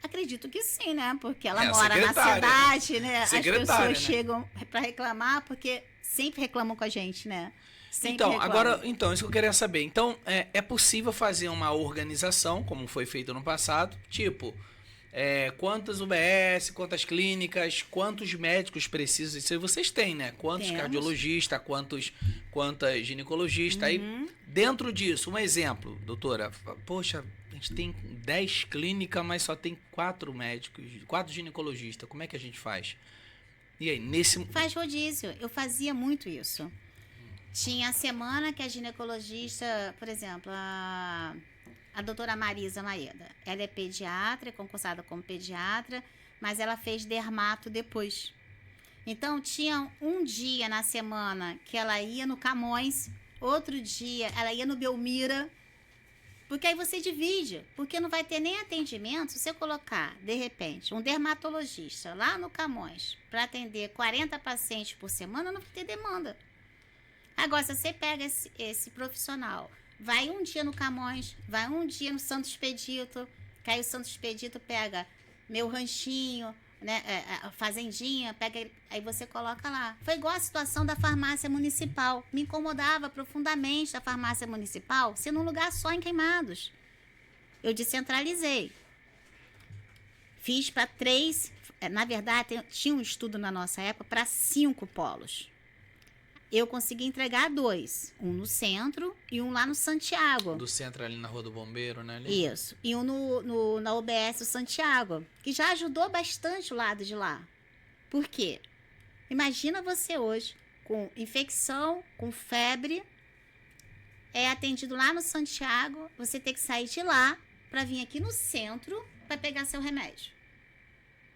Acredito que sim, né? Porque ela É, a mora na secretária. cidade, né? As Secretária, pessoas né? chegam para reclamar, porque sempre reclamam com a gente, né? Sempre Então, reclamam. agora, isso que eu queria saber. Então, é possível fazer uma organização, como foi feito no passado, tipo, quantas UBS, quantas clínicas, quantos médicos precisam, isso aí vocês têm, né? Quantos Temos. cardiologistas, quantas ginecologistas. Aí, dentro disso, um exemplo, doutora, poxa, a gente tem 10 clínicas, mas só tem 4 médicos, 4 ginecologistas, como é que a gente faz? E aí, Faz rodízio. Eu fazia muito isso. Tinha a semana que a ginecologista, por exemplo, a doutora Marisa Maeda, ela é pediatra, é concursada como pediatra, mas ela fez dermato depois. Então, tinha um dia na semana que ela ia no Camões, outro dia ela ia no Belmira, porque aí você divide, porque não vai ter nem atendimento se você colocar, de repente, um dermatologista lá no Camões para atender 40 pacientes por semana, não vai ter demanda. Agora, se você pega esse profissional, vai um dia no Camões, vai um dia no Santo Expedito, que aí o Santo Expedito pega meu ranchinho, né, a fazendinha, pega, aí você coloca lá. Foi igual a situação da farmácia municipal. Me incomodava profundamente a farmácia municipal ser num lugar só em Queimados. Eu descentralizei. Fiz para 3, na verdade, tinha um estudo na nossa época para 5 polos. Eu consegui entregar 2. Um no centro e um lá no Santiago. do centro ali na Rua do Bombeiro, né? Ali? Isso. E um na UBS Santiago, que já ajudou bastante o lado de lá. Por quê? Imagina você hoje com infecção, com febre, é atendido lá no Santiago, você ter que sair de lá para vir aqui no centro para pegar seu remédio.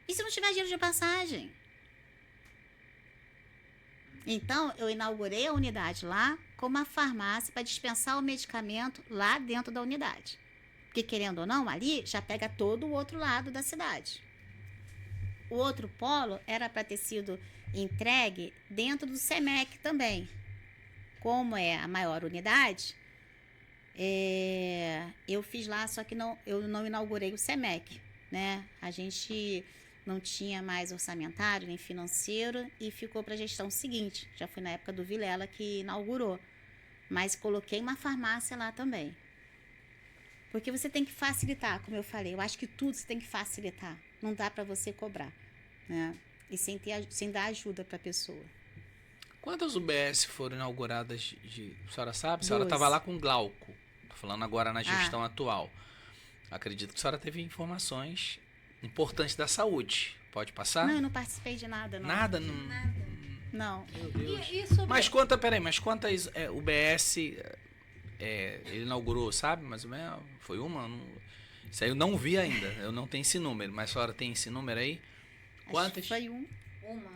E se não tiver dinheiro de passagem? Então, eu inaugurei a unidade lá com uma farmácia para dispensar o medicamento lá dentro da unidade. Porque, querendo ou não, ali já pega todo o outro lado da cidade. O outro polo era para ter sido entregue dentro do SEMEC também. Como é a maior unidade, eu fiz lá, só que eu não inaugurei o SEMEC, né? A gente não tinha mais orçamentário nem financeiro e ficou para a gestão seguinte. Já foi na época do Vilela que inaugurou. Mas coloquei uma farmácia lá também. Porque você tem que facilitar, como eu falei. Eu acho que tudo você tem que facilitar. Não dá para você cobrar, né? E sem dar ajuda para a pessoa. Quantas UBS foram inauguradas? A senhora sabe? A 12. senhora estava lá com Glauco. Estou falando agora na gestão atual. Acredito que a senhora teve informações importantes da saúde. Pode passar? Não, eu não participei de nada, não. Nada? Não. Meu Deus. E sobre... Mas quantas UBS ele inaugurou, sabe? Mais ou menos? Foi uma? Isso aí eu não vi ainda. Eu não tenho esse número. Mas a senhora tem esse número aí? Quantas? Foi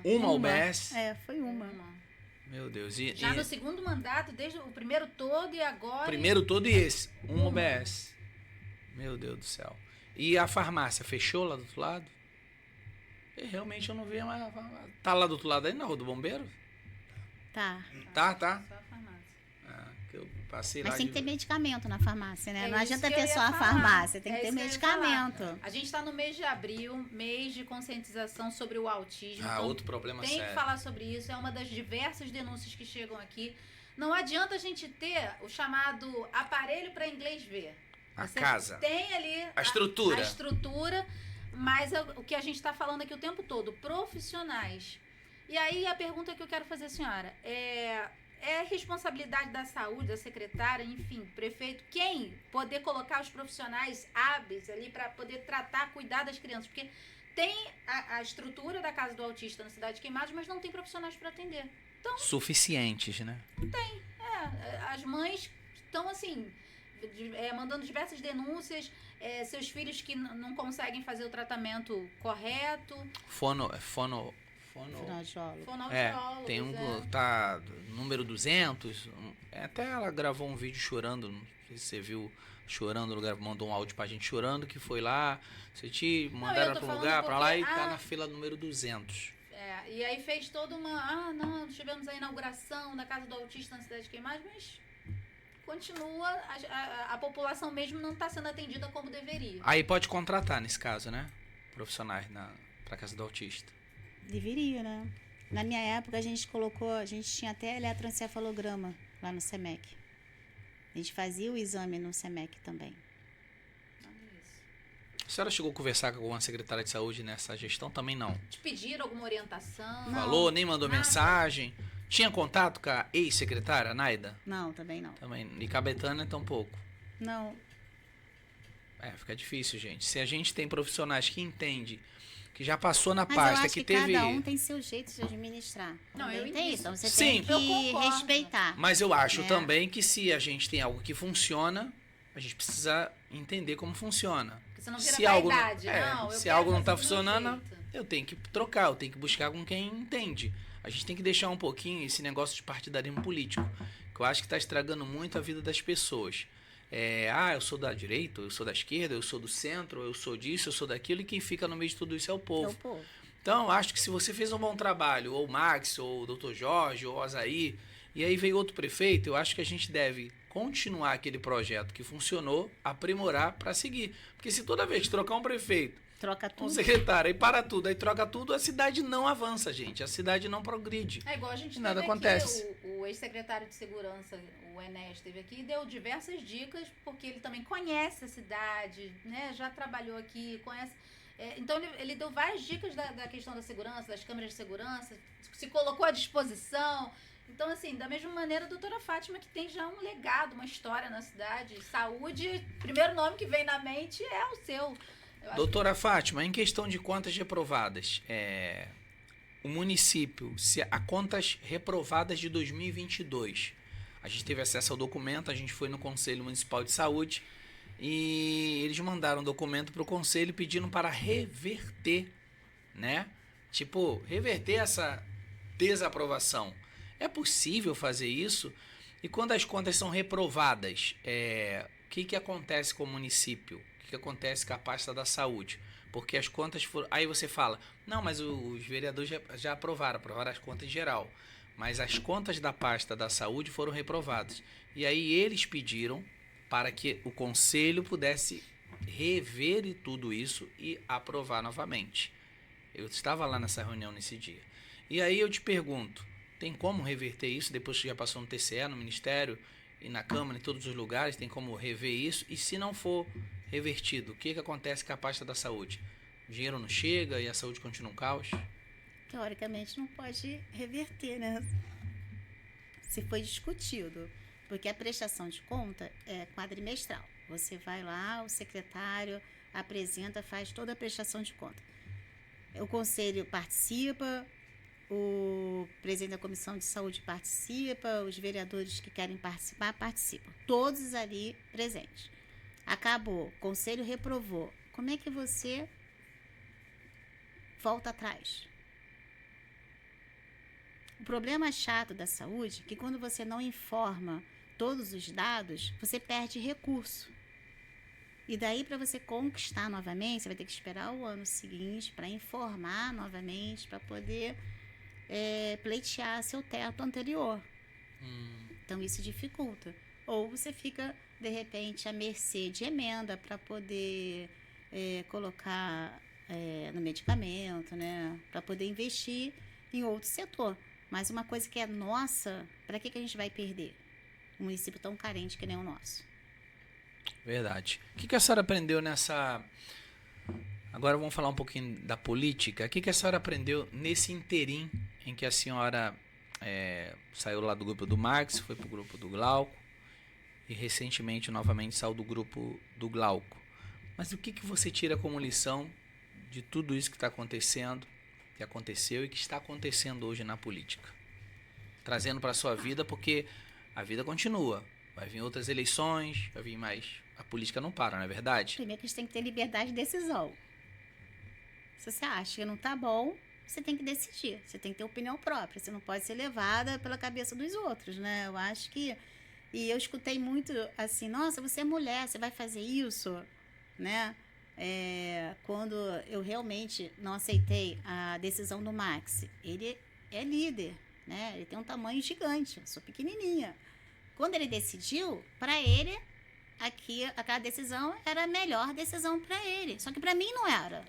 Uma UBS? Foi uma. Meu Deus. Já no segundo mandato, desde o primeiro todo e agora... Primeiro todo e esse. Uma UBS. Meu Deus do céu. E a farmácia fechou lá do outro lado? Realmente eu não vi mais. Tá lá do outro lado aí, na Rua do Bombeiro? Tá. Tá. Só a farmácia. Que eu Passei Mas lá tem que ter de... medicamento na farmácia, né? É Não isso adianta que eu ter ia só a falar. farmácia, tem É que ter isso que eu ia falar. medicamento. A gente está no mês de abril, mês de conscientização sobre o autismo. Ah, então outro problema tem sério. que falar sobre isso. É uma das diversas denúncias que chegam aqui. Não adianta a gente ter o chamado aparelho para inglês ver. A Você casa. tem ali A estrutura. a estrutura, mas o que a gente está falando aqui o tempo todo, profissionais. E aí a pergunta que eu quero fazer à senhora é responsabilidade da saúde, da secretária, enfim, prefeito, quem poder colocar os profissionais hábeis ali para poder tratar, cuidar das crianças, porque tem a estrutura da casa do autista na cidade de Queimados, mas não tem profissionais para atender. Então, Suficientes, né? as mães estão assim, mandando diversas denúncias, seus filhos que não conseguem fazer o tratamento correto. Fonoaudiólogo. Fonoaudiólogos, tem tá número 200. Até ela gravou um vídeo chorando, não sei se você viu, chorando, mandou um áudio pra gente chorando, que foi lá, mandaram ela pra um lugar, pra lá, e tá na fila número 200. E aí fez toda uma... não, tivemos a inauguração da Casa do Autista na cidade de Queimados, mas continua, a população mesmo não está sendo atendida como deveria. Aí pode contratar, nesse caso, né? Profissionais pra Casa do Autista. Deveria, né? Na minha época, a gente tinha até eletroencefalograma lá no SEMEC. A gente fazia o exame no SEMEC também. A senhora chegou a conversar com alguma secretária de saúde nessa gestão? Também não. Te pediram alguma orientação? Não. Falou, nem mandou mensagem. Tinha contato com a ex-secretária, Naida? Não, também não. Também. E com a Betânia, tampouco. Não. Fica difícil, gente. Se a gente tem profissionais que entendem, que já passou na Mas pasta, eu acho que teve... cada um tem seu jeito de administrar. Não, Também eu tem entendo. isso. Então você Sim. tem que Eu concordo. respeitar. Mas eu acho né? também que se a gente tem algo que funciona, a gente precisa entender como funciona. Porque você não vira Se algo, vaidade. se algo não está funcionando, eu tenho que trocar, eu tenho que buscar com quem entende. A gente tem que deixar um pouquinho esse negócio de partidarismo político, que eu acho que está estragando muito a vida das pessoas. Eu sou da direita, eu sou da esquerda, eu sou do centro, eu sou disso, eu sou daquilo, e quem fica no meio de tudo isso é o povo. É o povo. Então, eu acho que se você fez um bom trabalho, ou o Max, ou o Dr. Jorge, ou o Azaí, e aí veio outro prefeito, eu acho que a gente deve continuar aquele projeto que funcionou, aprimorar para seguir. Porque se toda vez que trocar um prefeito, Troca um tudo. secretário, aí para tudo, aí troca tudo, a cidade não avança, gente. A cidade não progride. É igual a gente Nada teve acontece. aqui, o ex-secretário de Segurança, o Enéas, esteve aqui e deu diversas dicas, porque ele também conhece a cidade, né? Já trabalhou aqui, conhece... Então ele deu várias dicas da questão da segurança, das câmeras de segurança, se colocou à disposição. Então, assim, da mesma maneira, a doutora Fátima, que tem já um legado, uma história na cidade, saúde, primeiro nome que vem na mente é o seu. Doutora Fátima, em questão de contas reprovadas, o município, se há contas reprovadas de 2022, a gente teve acesso ao documento, a gente foi no Conselho Municipal de Saúde e eles mandaram um documento para o Conselho pedindo para reverter, né? Tipo, reverter essa desaprovação. É possível fazer isso? E quando as contas são reprovadas, o que acontece com o município? O que acontece com a pasta da saúde? Porque as contas foram... Aí você fala, não, mas os vereadores já aprovaram as contas em geral. Mas as contas da pasta da saúde foram reprovadas. E aí eles pediram para que o conselho pudesse rever tudo isso e aprovar novamente. Eu estava lá nessa reunião nesse dia. E aí eu te pergunto, tem como reverter isso depois que já passou no TCE, no Ministério e na Câmara, em todos os lugares, tem como rever isso? E se não for revertido, o que acontece com a pasta da saúde? O dinheiro não chega e a saúde continua um caos? Teoricamente não pode reverter, né? Se foi discutido. Porque a prestação de conta é quadrimestral. Você vai lá, o secretário apresenta, faz toda a prestação de conta. O conselho participa, o presidente da comissão de saúde participa, os vereadores que querem participar participam. Todos ali presentes. Acabou, o conselho reprovou. Como é que você volta atrás? O problema chato da saúde é que quando você não informa todos os dados, você perde recurso. E daí, para você conquistar novamente, você vai ter que esperar o ano seguinte para informar novamente, para poder pleitear seu teto anterior. Então, isso dificulta. ou você fica, de repente, à mercê de emenda para poder colocar no medicamento, né? Para poder investir em outro setor. Mas uma coisa que é nossa, para que a gente vai perder? Um município tão carente que nem o nosso. Verdade. O que a senhora aprendeu nessa... Agora vamos falar um pouquinho da política. O que a senhora aprendeu nesse interim em que a senhora saiu lá do grupo do Marx, foi para o grupo do Glauco e recentemente novamente saiu do grupo do Glauco. Mas o que você tira como lição de tudo isso que está acontecendo, que aconteceu e que está acontecendo hoje na política? Trazendo para a sua vida, porque a vida continua. Vai vir outras eleições, vai vir mais... A política não para, não é verdade? Primeiro que a gente tem que ter liberdade de decisão. Se você acha que não tá bom, você tem que decidir. Você tem que ter opinião própria. Você não pode ser levada pela cabeça dos outros, né? Eu acho que... E eu escutei muito assim, nossa, você é mulher, você vai fazer isso, né? Quando eu realmente não aceitei a decisão do Max, ele é líder, né? Ele tem um tamanho gigante, eu sou pequenininha. Quando ele decidiu, para ele, aquela decisão era a melhor decisão para ele. Só que para mim não era.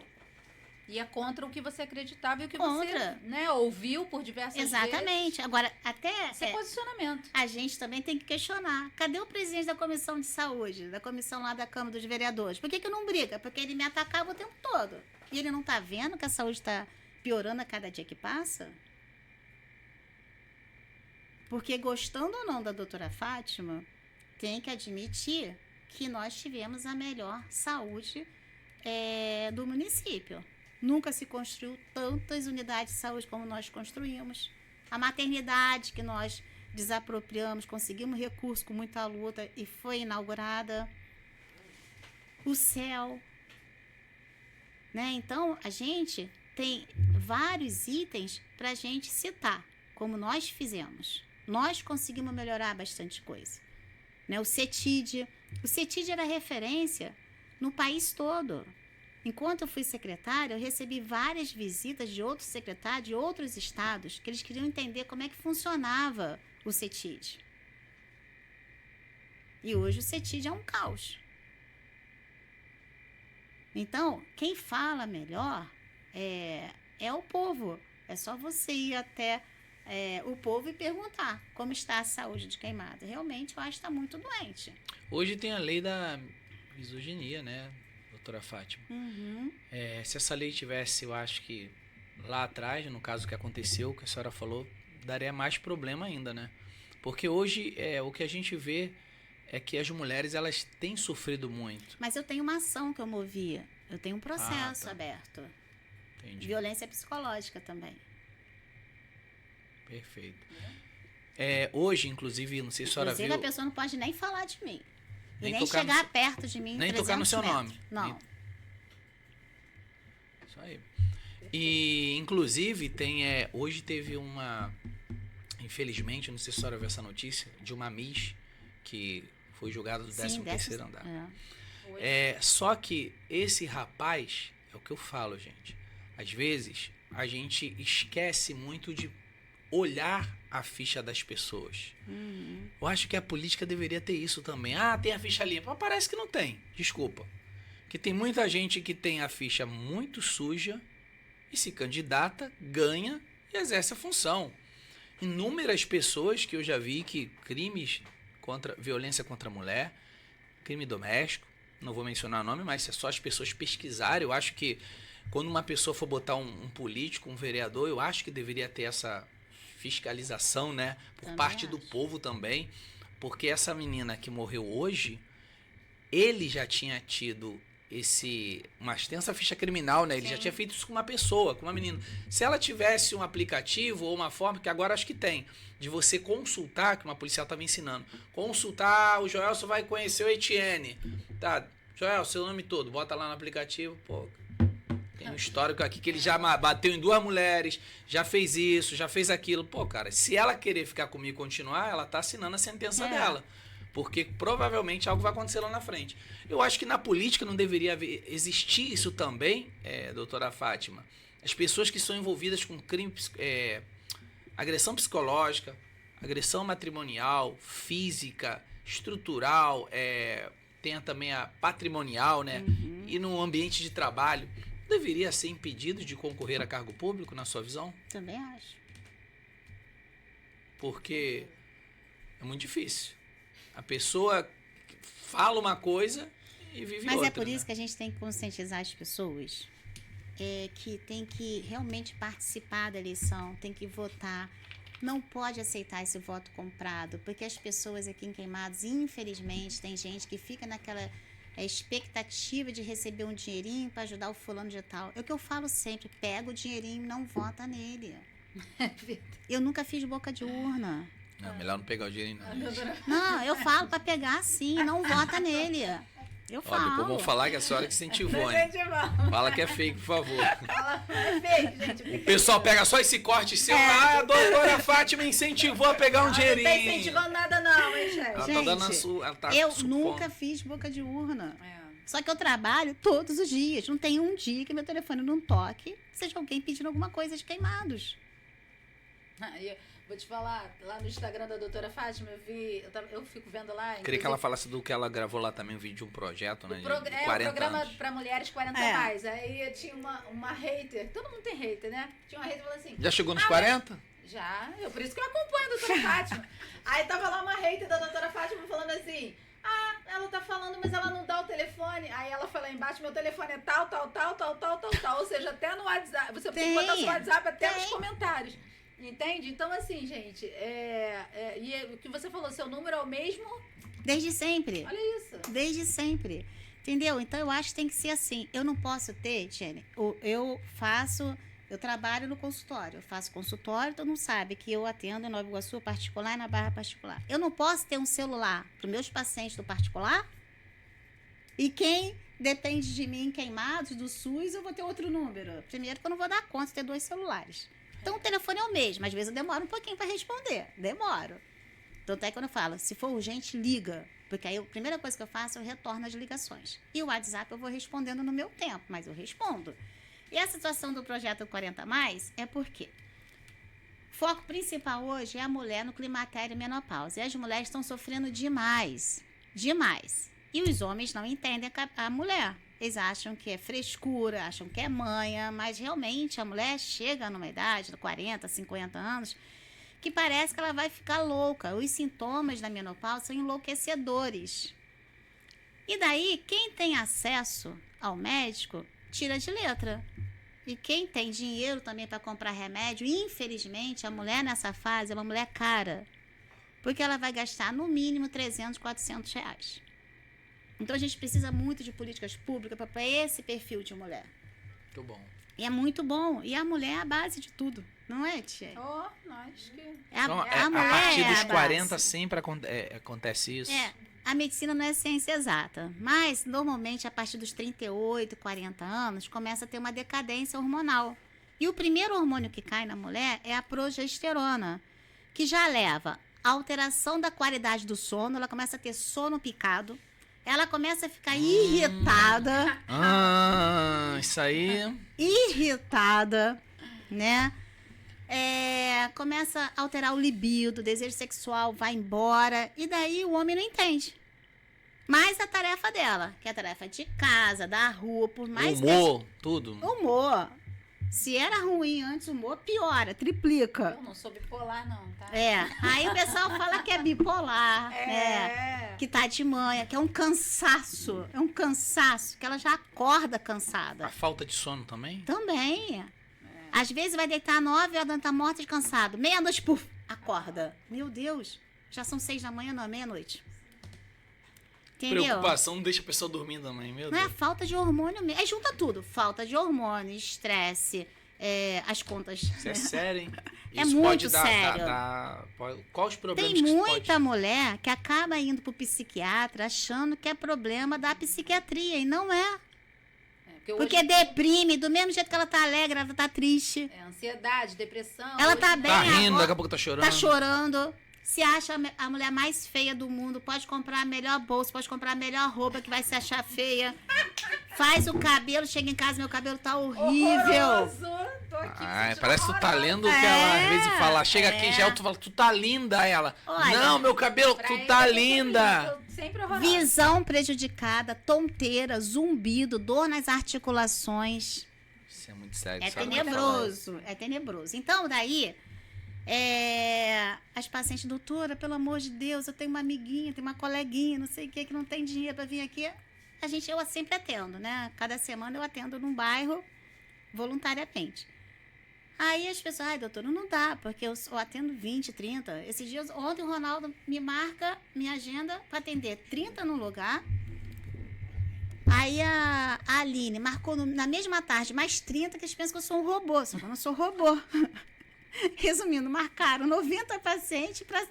E é contra o que você acreditava e o que Contra. você, né, ouviu por diversas vezes. Exatamente. Agora, até... Esse é posicionamento. A gente também tem que questionar. Cadê o presidente da Comissão de Saúde, da comissão lá da Câmara dos Vereadores? Por que não briga? Porque ele me atacava o tempo todo. E ele não está vendo que a saúde está piorando a cada dia que passa? Porque, gostando ou não da doutora Fátima, tem que admitir que nós tivemos a melhor saúde do município. Nunca se construiu tantas unidades de saúde como nós construímos. A maternidade que nós desapropriamos, conseguimos recurso com muita luta e foi inaugurada. O céu. Né? Então, a gente tem vários itens para a gente citar, como nós fizemos. Nós conseguimos melhorar bastante coisa. Né? O CETID era referência no país todo. Enquanto eu fui secretária, eu recebi várias visitas de outros secretários de outros estados que eles queriam entender como é que funcionava o CETID. E hoje o CETID é um caos. Então, quem fala melhor é o povo. É só você ir até o povo e perguntar como está a saúde de Queimada. Realmente, eu acho que está muito doente. Hoje tem a lei da misoginia, né, doutora Fátima? Uhum. Se essa lei tivesse, eu acho que lá atrás, no caso que aconteceu, que a senhora falou, daria mais problema ainda, né? Porque hoje o que a gente vê é que as mulheres, elas têm sofrido muito. Mas eu tenho uma ação que eu movi. Eu tenho um processo aberto. Entendi. Violência psicológica também. Perfeito. Hoje, inclusive, não sei se a senhora Inclusive, viu... a pessoa não pode nem falar de mim. Nem E nem tocar chegar perto de mim. nem tocar no seu metros. nome. Não. Isso aí. E, inclusive, hoje teve uma... Infelizmente, não sei se a senhora viu essa notícia, de uma Miss que foi julgada do 13º andar. Só que esse rapaz, é o que eu falo, gente. Às vezes, a gente esquece muito de olhar a ficha das pessoas. Uhum. Eu acho que a política deveria ter isso também. Tem a ficha limpa. Mas parece que não tem. Desculpa. Que tem muita gente que tem a ficha muito suja e se candidata, ganha e exerce a função. Inúmeras pessoas que eu já vi que crimes contra violência contra a mulher, crime doméstico, não vou mencionar o nome, mas é só as pessoas pesquisarem. Eu acho que quando uma pessoa for botar um político, um vereador, eu acho que deveria ter essa fiscalização, né? Por Também parte acho. do povo também. Porque essa menina que morreu hoje, ele já tinha tido uma extensa ficha criminal, né? Ele Sim. já tinha feito isso com uma pessoa, com uma menina. Se ela tivesse um aplicativo ou uma forma, que agora acho que tem, de você consultar, que uma policial estava ensinando, consultar, o Joelson vai conhecer o Etienne. Tá, Joel, seu nome todo, bota lá no aplicativo, pô. Tem um histórico aqui que ele já bateu em 2 mulheres, já fez isso, já fez aquilo. Pô, cara, se ela querer ficar comigo e continuar, ela tá assinando a sentença dela. Porque provavelmente algo vai acontecer lá na frente. Eu acho que na política não deveria existir isso também, doutora Fátima. As pessoas que são envolvidas com crime, agressão psicológica, agressão matrimonial, física, estrutural, tenha também a patrimonial, né? E no ambiente de trabalho, deveria ser impedido de concorrer a cargo público, na sua visão? Também acho. Porque é muito difícil. A pessoa fala uma coisa e vive Mas outra. é por né? isso que a gente tem que conscientizar as pessoas que tem que realmente participar da eleição, tem que votar. Não pode aceitar esse voto comprado, porque as pessoas aqui em Queimados, infelizmente, tem gente que fica naquela expectativa de receber um dinheirinho para ajudar o fulano de tal. É o que eu falo sempre, pega o dinheirinho e não vota nele. Eu nunca fiz boca de urna. Não, melhor não pegar o dinheiro, não. gente. Não, eu falo para pegar sim, não vota nele. Eu Ó, falo. depois vão falar que a senhora que incentivou, hein? Fala que é fake, por favor. Ela é fake, gente. O pessoal pega só esse corte seu. Ah, a doutora Fátima incentivou a pegar um dinheirinho. Não tá incentivando nada não, hein, chefe? Ela tá Gente, dando a sua. Ela tá Eu supondo. nunca fiz boca de urna. É. Só que eu trabalho todos os dias. Não tem um dia que meu telefone não toque, seja alguém pedindo alguma coisa de Queimados. Aí, vou te falar, lá no Instagram da doutora Fátima, eu fico vendo lá. Queria que ela falasse do que ela gravou lá também, um vídeo de um projeto, né? De o 40 programa anos. para mulheres 40 É. mais. Aí tinha uma hater, todo mundo tem hater, né? Tinha uma hater que falou assim, Já chegou nos 40? já, por isso que eu acompanho a doutora Fátima. Aí tava lá uma hater da doutora Fátima falando assim, ela tá falando, mas ela não dá o telefone. Aí ela foi lá embaixo, meu telefone é tal. Ou seja, até no WhatsApp, você tem que botar seu WhatsApp até nos comentários. Entende? Então, assim, gente, e o que você falou, seu número é o mesmo? Desde sempre. Olha isso. Desde sempre. Entendeu? Então eu acho que tem que ser assim. Eu não posso ter, Jenny, eu trabalho no consultório. Eu faço consultório, todo mundo sabe que eu atendo em Nova Iguaçu particular e na Barra particular. Eu não posso ter um celular para os meus pacientes do particular e quem depende de mim, Queimados, do SUS, eu vou ter outro número. Primeiro que eu não vou dar conta de ter 2 celulares. Então o telefone é o mesmo, às vezes eu demoro um pouquinho para responder. Demoro. Tanto é que quando eu falo, se for urgente, liga. Porque aí a primeira coisa que eu faço, eu retorno as ligações. E o WhatsApp eu vou respondendo no meu tempo, mas eu respondo. E a situação do projeto 40+, é porque o foco principal hoje é a mulher no climatério e menopausa. E as mulheres estão sofrendo demais. Demais. E os homens não entendem a mulher. Eles acham que é frescura, acham que é manha, mas realmente a mulher chega numa idade de 40, 50 anos, que parece que ela vai ficar louca. Os sintomas da menopausa são enlouquecedores. E daí, quem tem acesso ao médico, tira de letra. E quem tem dinheiro também para comprar remédio, infelizmente, a mulher nessa fase é uma mulher cara. Porque ela vai gastar no mínimo 300, 400 reais. Então a gente precisa muito de políticas públicas para esse perfil de mulher. Muito bom. E é muito bom. E a mulher é a base de tudo, não é, tia? Nós que... Então, a mulher a partir é dos a 40 base. sempre acontece isso? A medicina não é ciência exata, mas normalmente a partir dos 38, 40 anos começa a ter uma decadência hormonal. E o primeiro hormônio que cai na mulher é a progesterona, que já leva a alteração da qualidade do sono, ela começa a ter sono picado, ela começa a ficar irritada, Isso aí. né? Começa a alterar o libido, o desejo sexual vai embora, e daí o homem não entende. Mas a tarefa dela, que é a tarefa de casa, da rua, por mais Humor, tudo. humor. Se era ruim antes, o humor piora, triplica. Eu não sou bipolar, não, tá? Aí o pessoal fala que é bipolar, né? Que tá de manhã, que é um cansaço. É um cansaço, que ela já acorda cansada. A falta de sono também? Também. Às vezes vai deitar 9 horas, tá morta de cansado. Meia-noite, puf, acorda. Meu Deus, já são 6 da manhã, não é meia-noite. Entendeu? Preocupação não deixa a pessoa dormir também, meu Não é Deus. falta de hormônio mesmo. Aí junta tudo. Falta de hormônio, estresse, as contas. Isso é sério, hein? É Isso muito pode sério. Quais os problemas Tem que isso muita pode... mulher que acaba indo pro psiquiatra achando que é problema da psiquiatria. E não é. Porque deprime, do mesmo jeito que ela tá alegre, ela tá triste. Ansiedade, depressão. Ela tá hoje, bem Tá rindo, agora, daqui a pouco tá chorando. tá chorando. Se acha a mulher mais feia do mundo, pode comprar a melhor bolsa, pode comprar a melhor roupa que vai se achar feia. Faz o cabelo, chega em casa, meu cabelo tá horrível. Horroroso. Tô aqui parece que tu tá lendo o que ela às vezes fala. Chega aqui, já tu fala, tu tá linda. Aí ela, Olha, não, meu cabelo, tu tá linda. Sempre horrorosa. Visão prejudicada, tonteira, zumbido, dor nas articulações. Isso é muito sério. É sabe? tenebroso, é tenebroso. Então, daí, as pacientes, doutora, pelo amor de Deus, eu tenho uma amiguinha, tenho uma coleguinha, não sei o que não tem dinheiro para vir aqui. Eu sempre atendo, né? Cada semana eu atendo num bairro voluntariamente. Aí as pessoas, ai, doutora, não dá, porque eu atendo 20, 30. Esses dias, ontem o Ronaldo me marca minha agenda para atender 30 no lugar. Aí a Aline marcou na mesma tarde mais 30, que eles pensam que eu sou um robô, só que eu não sou robô. Resumindo, marcaram 90 pacientes para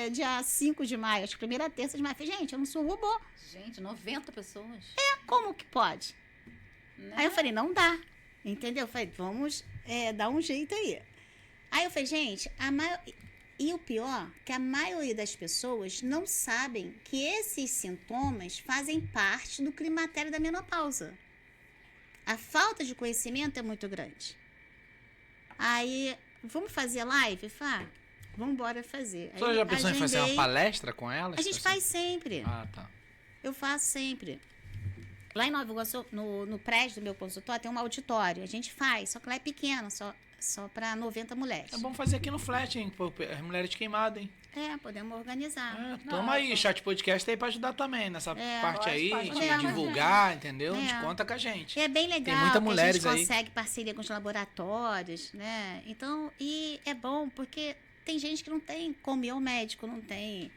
dia 5 de maio, acho que primeira terça de maio. Eu falei, gente, eu não sou um robô. Gente, 90 pessoas. Como que pode? Né? Aí eu falei, não dá. Entendeu? Eu falei, vamos dar um jeito aí. Aí eu falei, gente, e o pior, que a maioria das pessoas não sabem que esses sintomas fazem parte do climatério da menopausa. A falta de conhecimento é muito grande. Aí, vamos fazer live? Vamos embora fazer. Você já pensou em fazer uma palestra com elas? A gente faz sempre. Ah, tá. Eu faço sempre. Lá em Nova Iguaçu, no prédio do meu consultório, tem um auditório. A gente faz, só que lá é pequeno, só para 90 mulheres. É bom fazer aqui no Flat, hein? As mulheres queimadas, hein? Podemos organizar. Toma aí, chat podcast aí pra ajudar também nessa parte aí, pode de divulgar, entendeu? A gente É. conta com a gente. E é bem legal, Tem muitas que mulheres a aí. gente consegue parceria com os laboratórios, né? Então, e é bom, porque tem gente que não tem como ir ao médico, não tem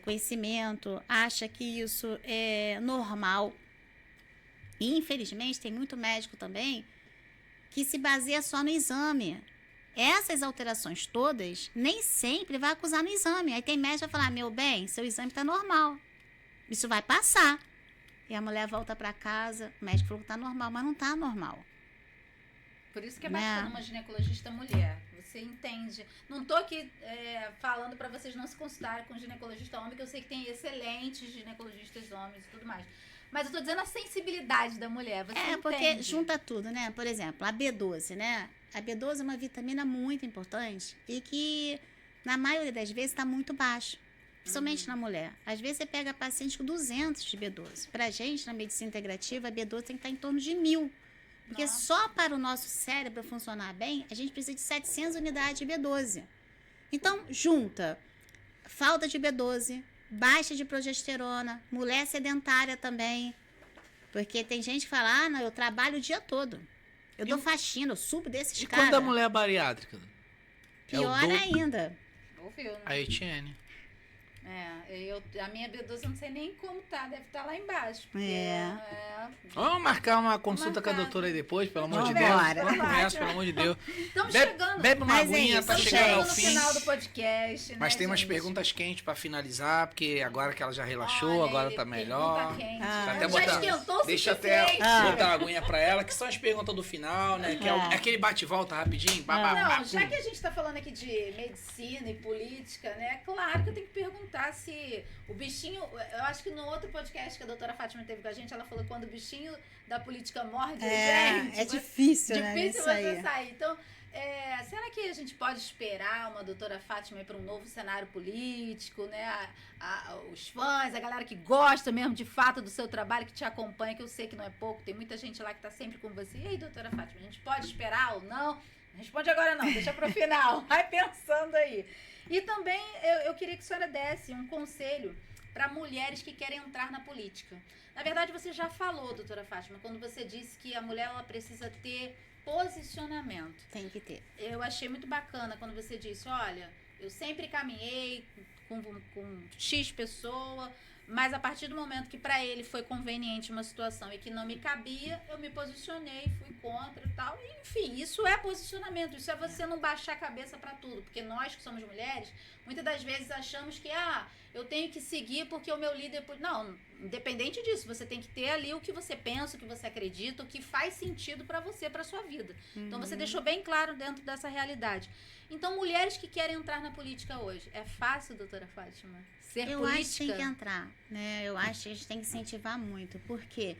conhecimento, acha que isso é normal. E, infelizmente, tem muito médico também que se baseia só no exame. Essas alterações todas, nem sempre vai acusar no exame. Aí tem médico que vai falar, meu bem, seu exame está normal. Isso vai passar. E a mulher volta para casa, o médico falou que está normal, mas não está normal. Por isso que é bacana uma ginecologista mulher. Você entende. Não tô aqui falando para vocês não se consultarem com ginecologista homem, que eu sei que tem excelentes ginecologistas homens e tudo mais. Mas eu tô dizendo a sensibilidade da mulher. Você entende? Porque junta tudo, né? Por exemplo, a B12, né? A B12 é uma vitamina muito importante e que, na maioria das vezes, está muito baixo. Principalmente na mulher. Às vezes, você pega paciente com 200 de B12. Pra gente, na medicina integrativa, a B12 tem que estar em torno de 1000. Porque só para o nosso cérebro funcionar bem, a gente precisa de 700 unidades de B12. Então, junta falta de B12, baixa de progesterona, mulher sedentária também. Porque tem gente que fala, não, eu trabalho o dia todo. Eu dou faxina, eu subo desses caras. E quando a mulher é bariátrica? Pior ainda. Ouviu, né? A Etienne. A minha B12 eu não sei nem como tá, deve estar lá embaixo. Vamos marcar uma consulta com a doutora aí depois, pelo amor de Deus. Vambora. Vamos conversa, pelo amor de Deus. Estamos chegando. Bebe uma Mas é aguinha, isso, tá gente. chegando ao no fim. final do podcast, Mas né, tem umas gente? perguntas quentes pra finalizar, porque agora que ela já relaxou, Olha, agora ele tá pergunta melhor. quente. Tá até Já botar, esquentou o deixa até suficiente. botar a aguinha pra ela, que são as perguntas do final, né? Que é aquele bate-volta rapidinho. Não, já que a gente tá falando aqui de medicina e política, né? Claro que eu tenho que perguntar se o bichinho... Eu acho que no outro podcast que a doutora Fátima teve com a gente, ela falou que quando o bichinho da política morde a gente... É difícil, né? Difícil Isso você aí. sair. Então, será que a gente pode esperar uma doutora Fátima para um novo cenário político, né? Os fãs, a galera que gosta mesmo de fato do seu trabalho, que te acompanha, que eu sei que não é pouco, tem muita gente lá que tá sempre com você. E aí, doutora Fátima, a gente pode esperar ou não? Responde agora não, deixa pro final. Vai pensando aí. E também eu queria que a senhora desse um conselho para mulheres que querem entrar na política. Na verdade, você já falou, doutora Fátima, quando você disse que a mulher ela precisa ter posicionamento. Tem que ter. Eu achei muito bacana quando você disse, olha, eu sempre caminhei com X pessoa, mas a partir do momento que para ele foi conveniente uma situação e que não me cabia, eu me posicionei, fui contra e tal. E, enfim, isso é posicionamento, isso é você não baixar a cabeça para tudo, porque nós que somos mulheres, muitas das vezes achamos que, eu tenho que seguir porque o meu líder... Não, independente disso, você tem que ter ali o que você pensa, o que você acredita, o que faz sentido para você, para sua vida. Então, você deixou bem claro dentro dessa realidade. Então, mulheres que querem entrar na política hoje, é fácil, doutora Fátima? Ser Eu política? acho que tem que entrar, né? Eu acho que a gente tem que incentivar muito, porque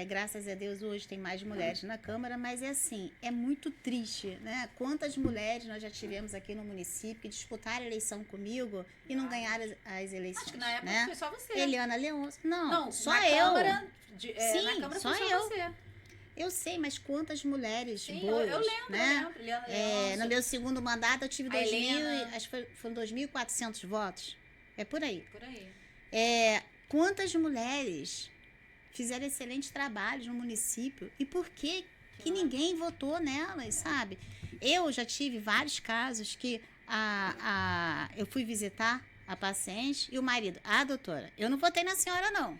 Graças a Deus hoje tem mais mulheres na Câmara, mas é assim, é muito triste, né? Quantas mulheres nós já tivemos aqui no município que disputaram a eleição comigo e não ganharam as eleições. Acho que na época né? foi só você. Eliana Leôncio. Não, só na eu. Câmara, Sim, na Câmara só foi eu. você. Eu sei, mas quantas mulheres Sim, boas, eu lembro, né? eu lembro. Eliana Leôncio. No meu segundo mandato eu tive A Helena. acho que foram 2.400 votos. É por aí. Por aí. Quantas mulheres fizeram excelentes trabalhos no município e por que ninguém votou nelas, sabe? Eu já tive vários casos que eu fui visitar a paciente e o marido, doutora, eu não votei na senhora, não.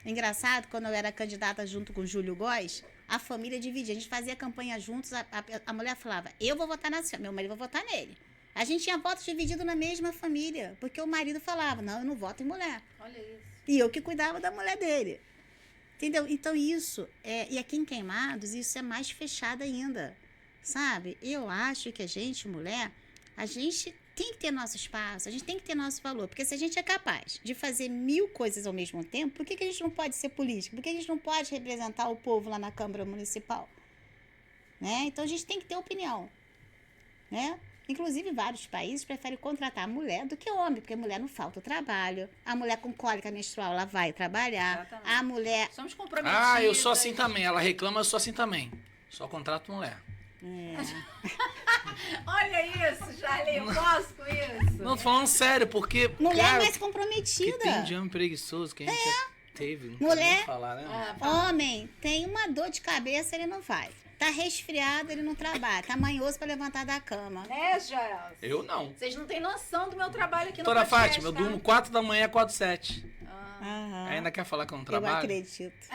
Engraçado, quando eu era candidata junto com o Júlio Góes, a família dividia, a gente fazia campanha juntos, a mulher falava, eu vou votar na senhora, meu marido vai votar nele. A gente tinha votos divididos na mesma família, porque o marido falava, não, eu não voto em mulher. Olha isso. E eu que cuidava da mulher dele. Entendeu? Então isso, e aqui em Queimados, isso é mais fechado ainda, sabe? Eu acho que a gente, mulher, a gente tem que ter nosso espaço, a gente tem que ter nosso valor, porque se a gente é capaz de fazer 1000 coisas ao mesmo tempo, por que a gente não pode ser político? Por que a gente não pode representar o povo lá na Câmara Municipal? Né? Então a gente tem que ter opinião, né? Inclusive, vários países preferem contratar a mulher do que o homem, porque a mulher não falta o trabalho. A mulher com cólica menstrual, ela vai trabalhar. Exatamente. A mulher... Somos comprometidas. Ah, eu sou assim também. Ela reclama, eu sou assim também. Só contrato mulher. Olha isso, Charlie, eu posso com isso? Não, tô falando sério, porque... Mulher cara, mais comprometida. que tem de homem preguiçoso que a gente já teve. Não Mulher- pode nem falar, né? Homem, tem uma dor de cabeça, ele não vai. Tá resfriado, ele não trabalha. Tá manhoso pra levantar da cama. Né, Joel? Eu não. Vocês não têm noção do meu trabalho aqui no Doutora podcast, Fátima, eu tá? durmo 4 da manhã, 4h07. Aham. Ainda quer falar que eu não Eu trabalho? acredito.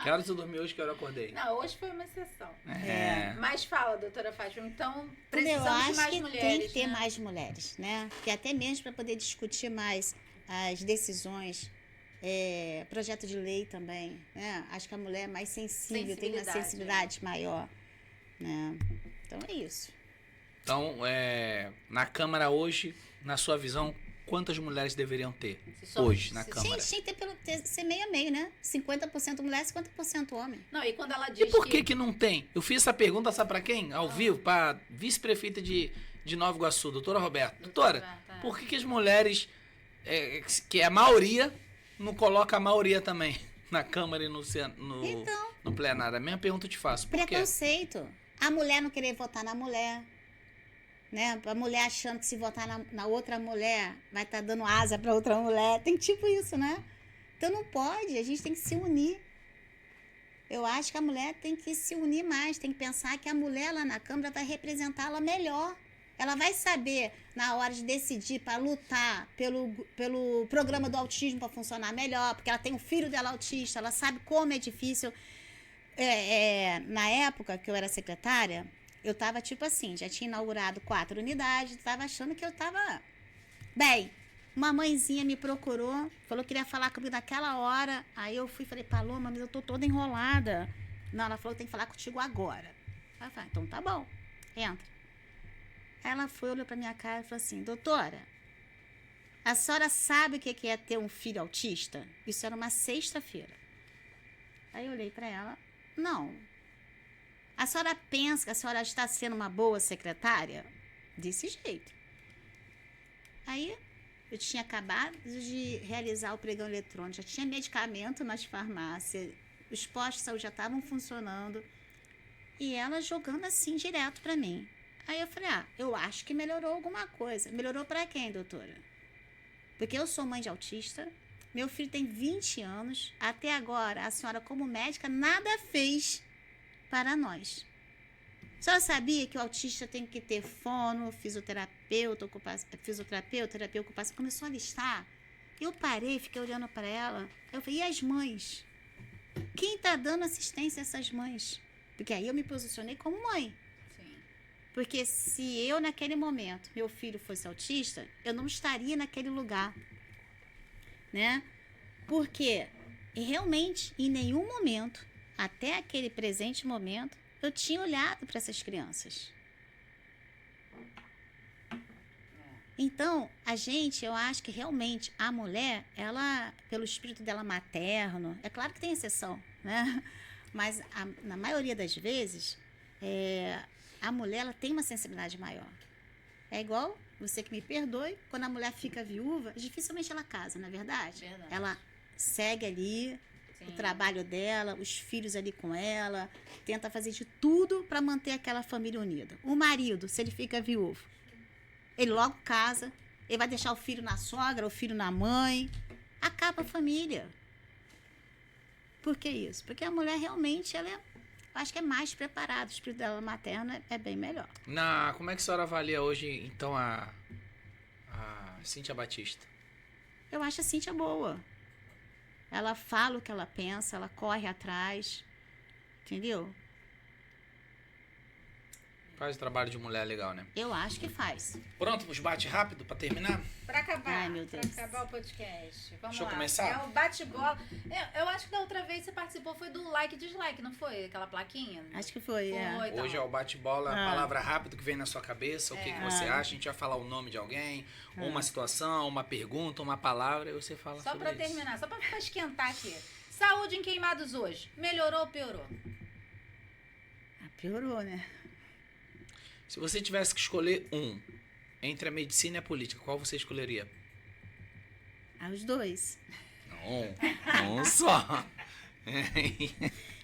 Que hora você dormiu hoje, que hora eu acordei? Não, hoje foi uma exceção. É. Mas fala, doutora Fátima, então Eu precisamos acho de mais que mulheres, tem que ter né? mais mulheres, né? Que até mesmo para poder discutir mais as decisões, projeto de lei também, né? Acho que a mulher é mais sensível, tem uma Sensibilidade, sensibilidade maior, né? Então é isso. Então, na Câmara hoje, na sua visão, quantas mulheres deveriam ter Se somos- hoje na se- Câmara? Tinha que ser meio a meio, né? 50% mulher, 50% homem. Não, e quando ela E diz por que não tem? Eu fiz essa pergunta, sabe pra quem? Ao vivo, pra vice-prefeita de Nova Iguaçu, doutora Roberta. Doutora, por que as mulheres, que é a maioria, não coloca a maioria também na Câmara e Então. no plenário? A minha pergunta eu te faço. Por quê? Preconceito. A mulher não querer votar na mulher. Né? A mulher achando que se votar na outra mulher vai estar dando asa para outra mulher. Tem tipo isso, né? Então não pode, a gente tem que se unir. Eu acho que a mulher tem que se unir mais, tem que pensar que a mulher lá na Câmara vai representá-la melhor. Ela vai saber, na hora de decidir, para lutar pelo programa do autismo para funcionar melhor, porque ela tem um filho dela autista, ela sabe como é difícil. Na época que eu era secretária, eu estava tipo assim, já tinha inaugurado 4 unidades, estava achando que eu estava bem. Uma mãezinha me procurou, falou que queria falar comigo naquela hora. Aí eu fui e falei, Paloma, mas eu tô toda enrolada. Não, ela falou, tem que falar contigo agora. Aí eu falei, então tá bom, entra. Aí ela foi, olhou pra minha cara e falou assim, doutora, a senhora sabe o que é ter um filho autista? Isso era uma sexta-feira. Aí eu olhei pra ela, não. A senhora pensa que a senhora está sendo uma boa secretária? Desse jeito. Aí eu tinha acabado de realizar o pregão eletrônico, já tinha medicamento nas farmácias, os postos de saúde já estavam funcionando, e ela jogando assim direto para mim. Aí eu falei, eu acho que melhorou alguma coisa. Melhorou para quem, doutora? Porque eu sou mãe de autista, meu filho tem 20 anos, até agora a senhora como médica nada fez para nós. A senhora sabia que o autista tem que ter fono, fisioterapeuta, terapia ocupacional? Começou a listar. Eu parei, fiquei olhando para ela. Eu falei, e as mães? Quem está dando assistência a essas mães? Porque aí eu me posicionei como mãe. Sim. Porque se eu, naquele momento, meu filho fosse autista, eu não estaria naquele lugar. Né? Porque realmente, em nenhum momento, até aquele presente momento, eu tinha olhado para essas crianças. Então, eu acho que realmente a mulher, ela, pelo espírito dela materno, é claro que tem exceção, né? Mas na maioria das vezes, a mulher ela tem uma sensibilidade maior. É igual, você que me perdoe, quando a mulher fica viúva, dificilmente ela casa, não é verdade? Verdade. Ela segue ali o trabalho dela, os filhos ali com ela, tenta fazer de tudo para manter aquela família unida. O marido, se ele fica viúvo, ele logo casa, ele vai deixar o filho na sogra, o filho na mãe, acaba a família. Por que isso? Porque a mulher realmente, eu acho que é mais preparada, o espírito dela materno é bem melhor. Como é que a senhora avalia hoje, então, a Cíntia Batista? Eu acho a Cíntia boa. Ela fala o que ela pensa, ela corre atrás, entendeu? Faz o trabalho de mulher legal, né? Eu acho que faz. Pronto, os bate rápido pra terminar? Pra acabar. Ai, meu Deus. Pra acabar o podcast. Vamos Deixa eu lá. começar? É o bate-bola. Eu acho que da outra vez você participou foi do like e dislike, não foi? Aquela plaquinha? Acho que foi, Então. Hoje é o bate-bola, palavra rápido que vem na sua cabeça, o que você acha, a gente vai falar o nome de alguém, ou uma situação, uma pergunta, uma palavra, e você fala Só sobre pra isso. terminar, só pra esquentar aqui. Saúde em Queimados hoje, melhorou ou piorou? Piorou, né? Se você tivesse que escolher entre a medicina e a política, qual você escolheria? Os dois. Não só.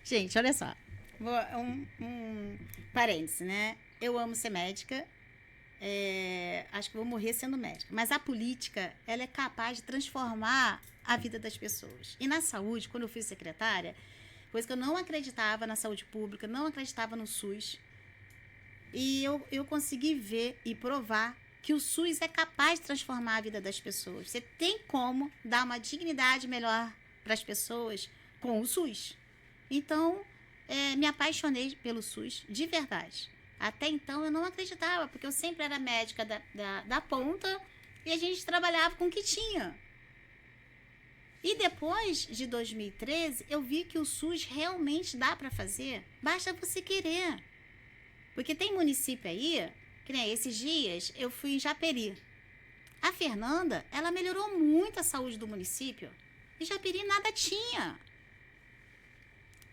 Gente, olha só. Um parêntese, né? Eu amo ser médica. Acho que vou morrer sendo médica. Mas a política, ela é capaz de transformar a vida das pessoas. E na saúde, quando eu fui secretária, coisa que eu não acreditava na saúde pública, não acreditava no SUS. E eu consegui ver e provar que o SUS é capaz de transformar a vida das pessoas. Você tem como dar uma dignidade melhor para as pessoas com o SUS. Então, me apaixonei pelo SUS, de verdade. Até então, eu não acreditava, porque eu sempre era médica da ponta e a gente trabalhava com o que tinha. E depois de 2013, eu vi que o SUS realmente dá para fazer, basta você querer. Porque tem município aí, que nem esses dias, eu fui em Japeri. A Fernanda, ela melhorou muito a saúde do município. E Japeri nada tinha.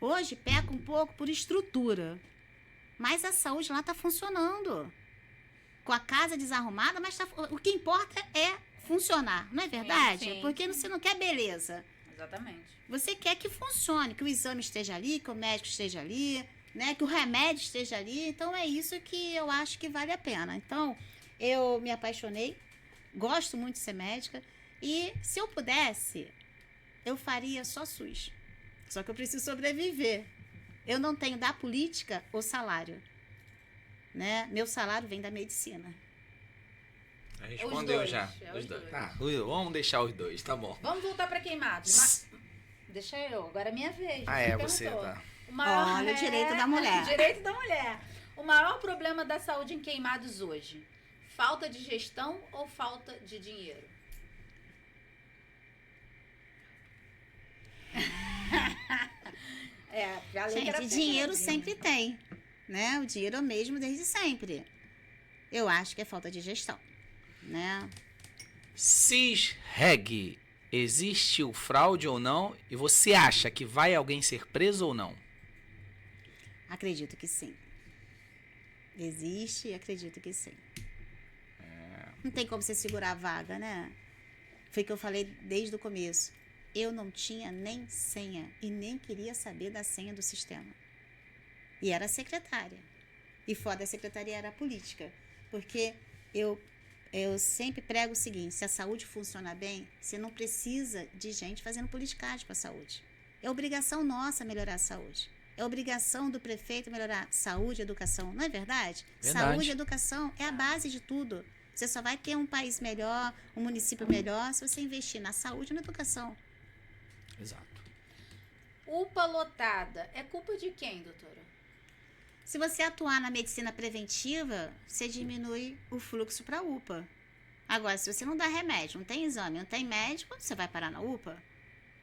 Hoje peca um pouco por estrutura. Mas a saúde lá está funcionando. Com a casa desarrumada, mas o que importa é funcionar, não é verdade? Sim. Porque você não quer beleza. Exatamente. Você quer que funcione, que o exame esteja ali, que o médico esteja ali, né, que o remédio esteja ali. Então, é isso que eu acho que vale a pena. Então, eu me apaixonei, gosto muito de ser médica, e se eu pudesse, eu faria só SUS. Só que eu preciso sobreviver. Eu não tenho da política o salário, né? Meu salário vem da medicina. Respondeu Os dois, já. os dois. Tá, vamos deixar os dois, tá bom. Vamos voltar pra Queimados. Deixa eu, agora é minha vez. Você, tá. Olha o direito da mulher. Direito da mulher. O maior problema da saúde em Queimados hoje, falta de gestão ou falta de dinheiro? Gente, dinheiro sempre tem, né? O dinheiro é o mesmo desde sempre. Eu acho que é falta de gestão, né? CIS-REG, existe o fraude ou não? E você acha que vai alguém ser preso ou não? Acredito que sim. Existe e acredito que sim. Não tem como você segurar a vaga, né? Foi o que eu falei desde o começo. Eu não tinha nem senha e nem queria saber da senha do sistema. E era secretária. E fora da secretaria era a política. Porque eu sempre prego o seguinte, se a saúde funciona bem, você não precisa de gente fazendo politicagem para a saúde. É obrigação nossa melhorar a saúde. É obrigação do prefeito melhorar saúde e educação. Não é verdade? Saúde e educação é a base de tudo. Você só vai ter um país melhor, um município melhor, se você investir na saúde e na educação. Exato. UPA lotada. É culpa de quem, doutora? Se você atuar na medicina preventiva, você diminui o fluxo para a UPA. Agora, se você não dá remédio, não tem exame, não tem médico, você vai parar na UPA?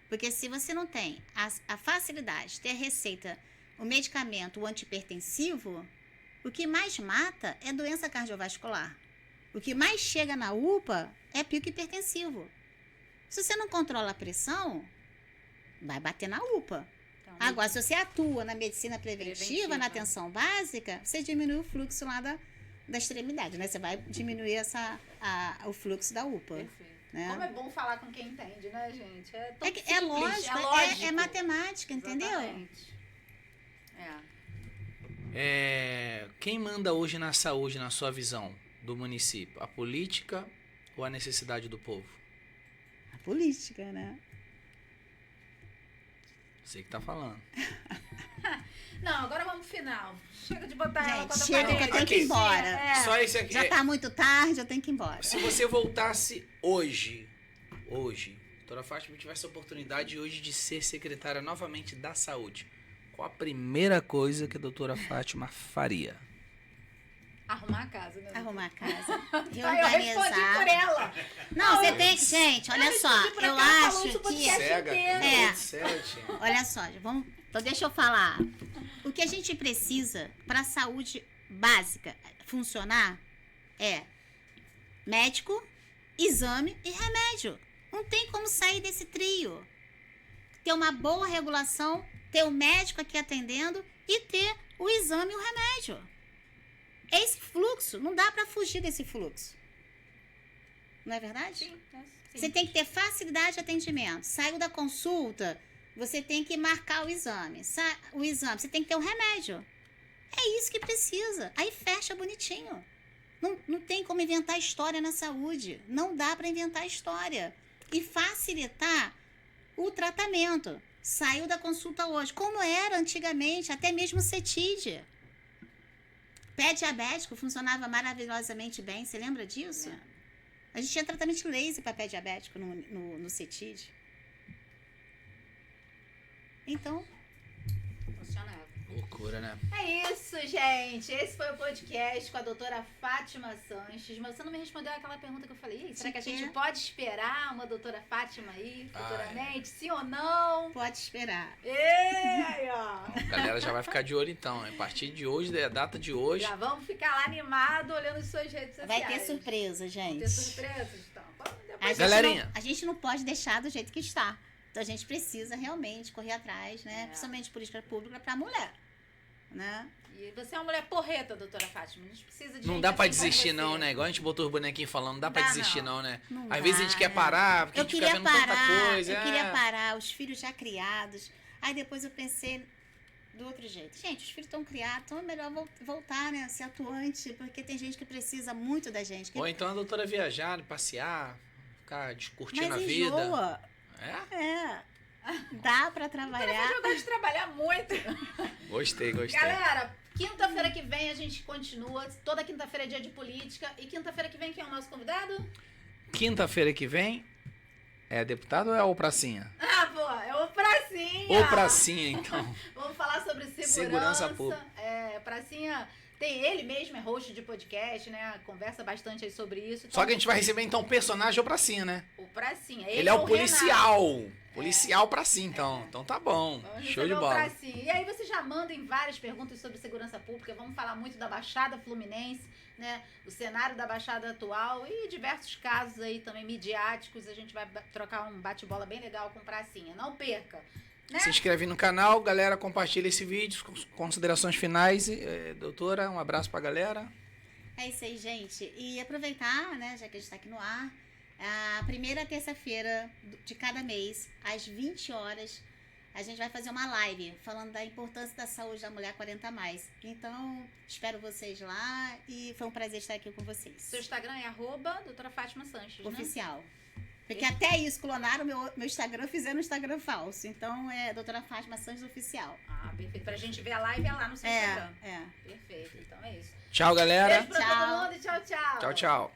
Porque se você não tem a facilidade de ter a receita, o medicamento, o antihipertensivo, o que mais mata é doença cardiovascular. O que mais chega na UPA é pico hipertensivo. Se você não controla a pressão, vai bater na UPA. Então, Agora, se você atua na medicina preventiva, na atenção básica, você diminui o fluxo lá da extremidade, né? Você vai diminuir o fluxo da UPA. Perfeito. Né? Como é bom falar com quem entende, né, gente? É lógico, é matemática, entendeu? Exatamente. Quem manda hoje na saúde, na sua visão, do município? A política ou a necessidade do povo? A política, né? Você que tá falando. Não, agora vamos pro final. Chega de botar ela contra a chega que eu parede. tenho que ir embora. Só esse aqui. Já tá muito tarde, eu tenho que ir embora. Se você voltasse hoje, doutora Fátima, tivesse a oportunidade hoje de ser secretária novamente da saúde, qual a primeira coisa que a doutora Fátima faria? Arrumar a casa, né? Arrumar a casa. Eu respondi por ela. Não, você tem... Gente, olha só. Eu acho que... Cega, olha só, vamos... Então, deixa eu falar. O que a gente precisa para a saúde básica funcionar é médico, exame e remédio. Não tem como sair desse trio. Ter uma boa regulação, ter o médico aqui atendendo e ter o exame e o remédio. Esse fluxo, não dá para fugir desse fluxo. Não é verdade? Sim. Você tem que ter facilidade de atendimento. Saiu da consulta, você tem que marcar o exame. O exame, você tem que ter um remédio. É isso que precisa. Aí fecha bonitinho. Não tem como inventar história na saúde. Não dá para inventar história. E facilitar o tratamento. Saiu da consulta hoje, como era antigamente, até mesmo o CETID. Pé diabético funcionava maravilhosamente bem, você lembra disso? A gente tinha tratamento de laser para pé diabético no CETID. Então, funcionava. Loucura, né? É isso, gente. Esse foi o podcast com a doutora Fátima Sanches. Mas você não me respondeu aquela pergunta que eu falei. Será que a gente pode esperar uma doutora Fátima aí, futuramente? Sim ou não? Pode esperar. Aí, ó. A galera já vai ficar de olho então. A partir de hoje, da data de hoje. Já vamos ficar lá animado olhando as suas redes sociais. Vai ter surpresa, gente. Vai ter surpresas, então. Galerinha. A gente não pode deixar do jeito que está. Então a gente precisa realmente correr atrás, né? Principalmente política pública para a mulher, né? E você é uma mulher porreta, doutora Fátima. A gente precisa de. Não dá pra desistir, não, né? Igual a gente botou os bonequinhos falando, não dá pra desistir, não, né? Às vezes a gente quer parar, porque a gente fica vendo tanta coisa. Eu queria parar, os filhos já criados. Aí depois eu pensei do outro jeito. Gente, os filhos estão criados, então é melhor voltar, né? Ser atuante, porque tem gente que precisa muito da gente. Ou então a doutora viajar, passear, ficar curtindo a vida. Enjoa. Dá pra trabalhar. Eu gosto de trabalhar muito. Gostei. Galera, quinta-feira que vem a gente continua. Toda quinta-feira é dia de política. E quinta-feira que vem quem é o nosso convidado? Quinta-feira que vem é deputado ou é o Pracinha? É o Pracinha. O Pracinha, então. Vamos falar sobre segurança pública. Pracinha... Ele mesmo é host de podcast, né? Conversa bastante aí sobre isso. Então, só que a gente vai receber, então, o personagem o Pracinha, né? O Pracinha. Ele é o policial. Policial Pracinha, então. Então tá bom. Show de bola. E aí vocês já mandem várias perguntas sobre segurança pública. Vamos falar muito da Baixada Fluminense, né? O cenário da Baixada atual e diversos casos aí também midiáticos. A gente vai trocar um bate-bola bem legal com o Pracinha. Não perca. Né? Se inscreve no canal, galera, compartilha esse vídeo, considerações finais. Doutora, um abraço pra galera. É isso aí, gente. E aproveitar, né, já que a gente tá aqui no ar, a primeira terça-feira de cada mês, às 20 horas, a gente vai fazer uma live falando da importância da saúde da mulher 40+. Então, espero vocês lá e foi um prazer estar aqui com vocês. Seu Instagram é @doutora Fátima Sanches, oficial. Né? Porque até isso, clonaram meu Instagram, fizeram um Instagram falso. Então, é doutora Fátima Sanches Oficial. Perfeito. Pra gente ver a live é lá no seu Instagram. É. Perfeito. Então é isso. Tchau, galera. Beijo pra todo mundo e tchau. Tchau.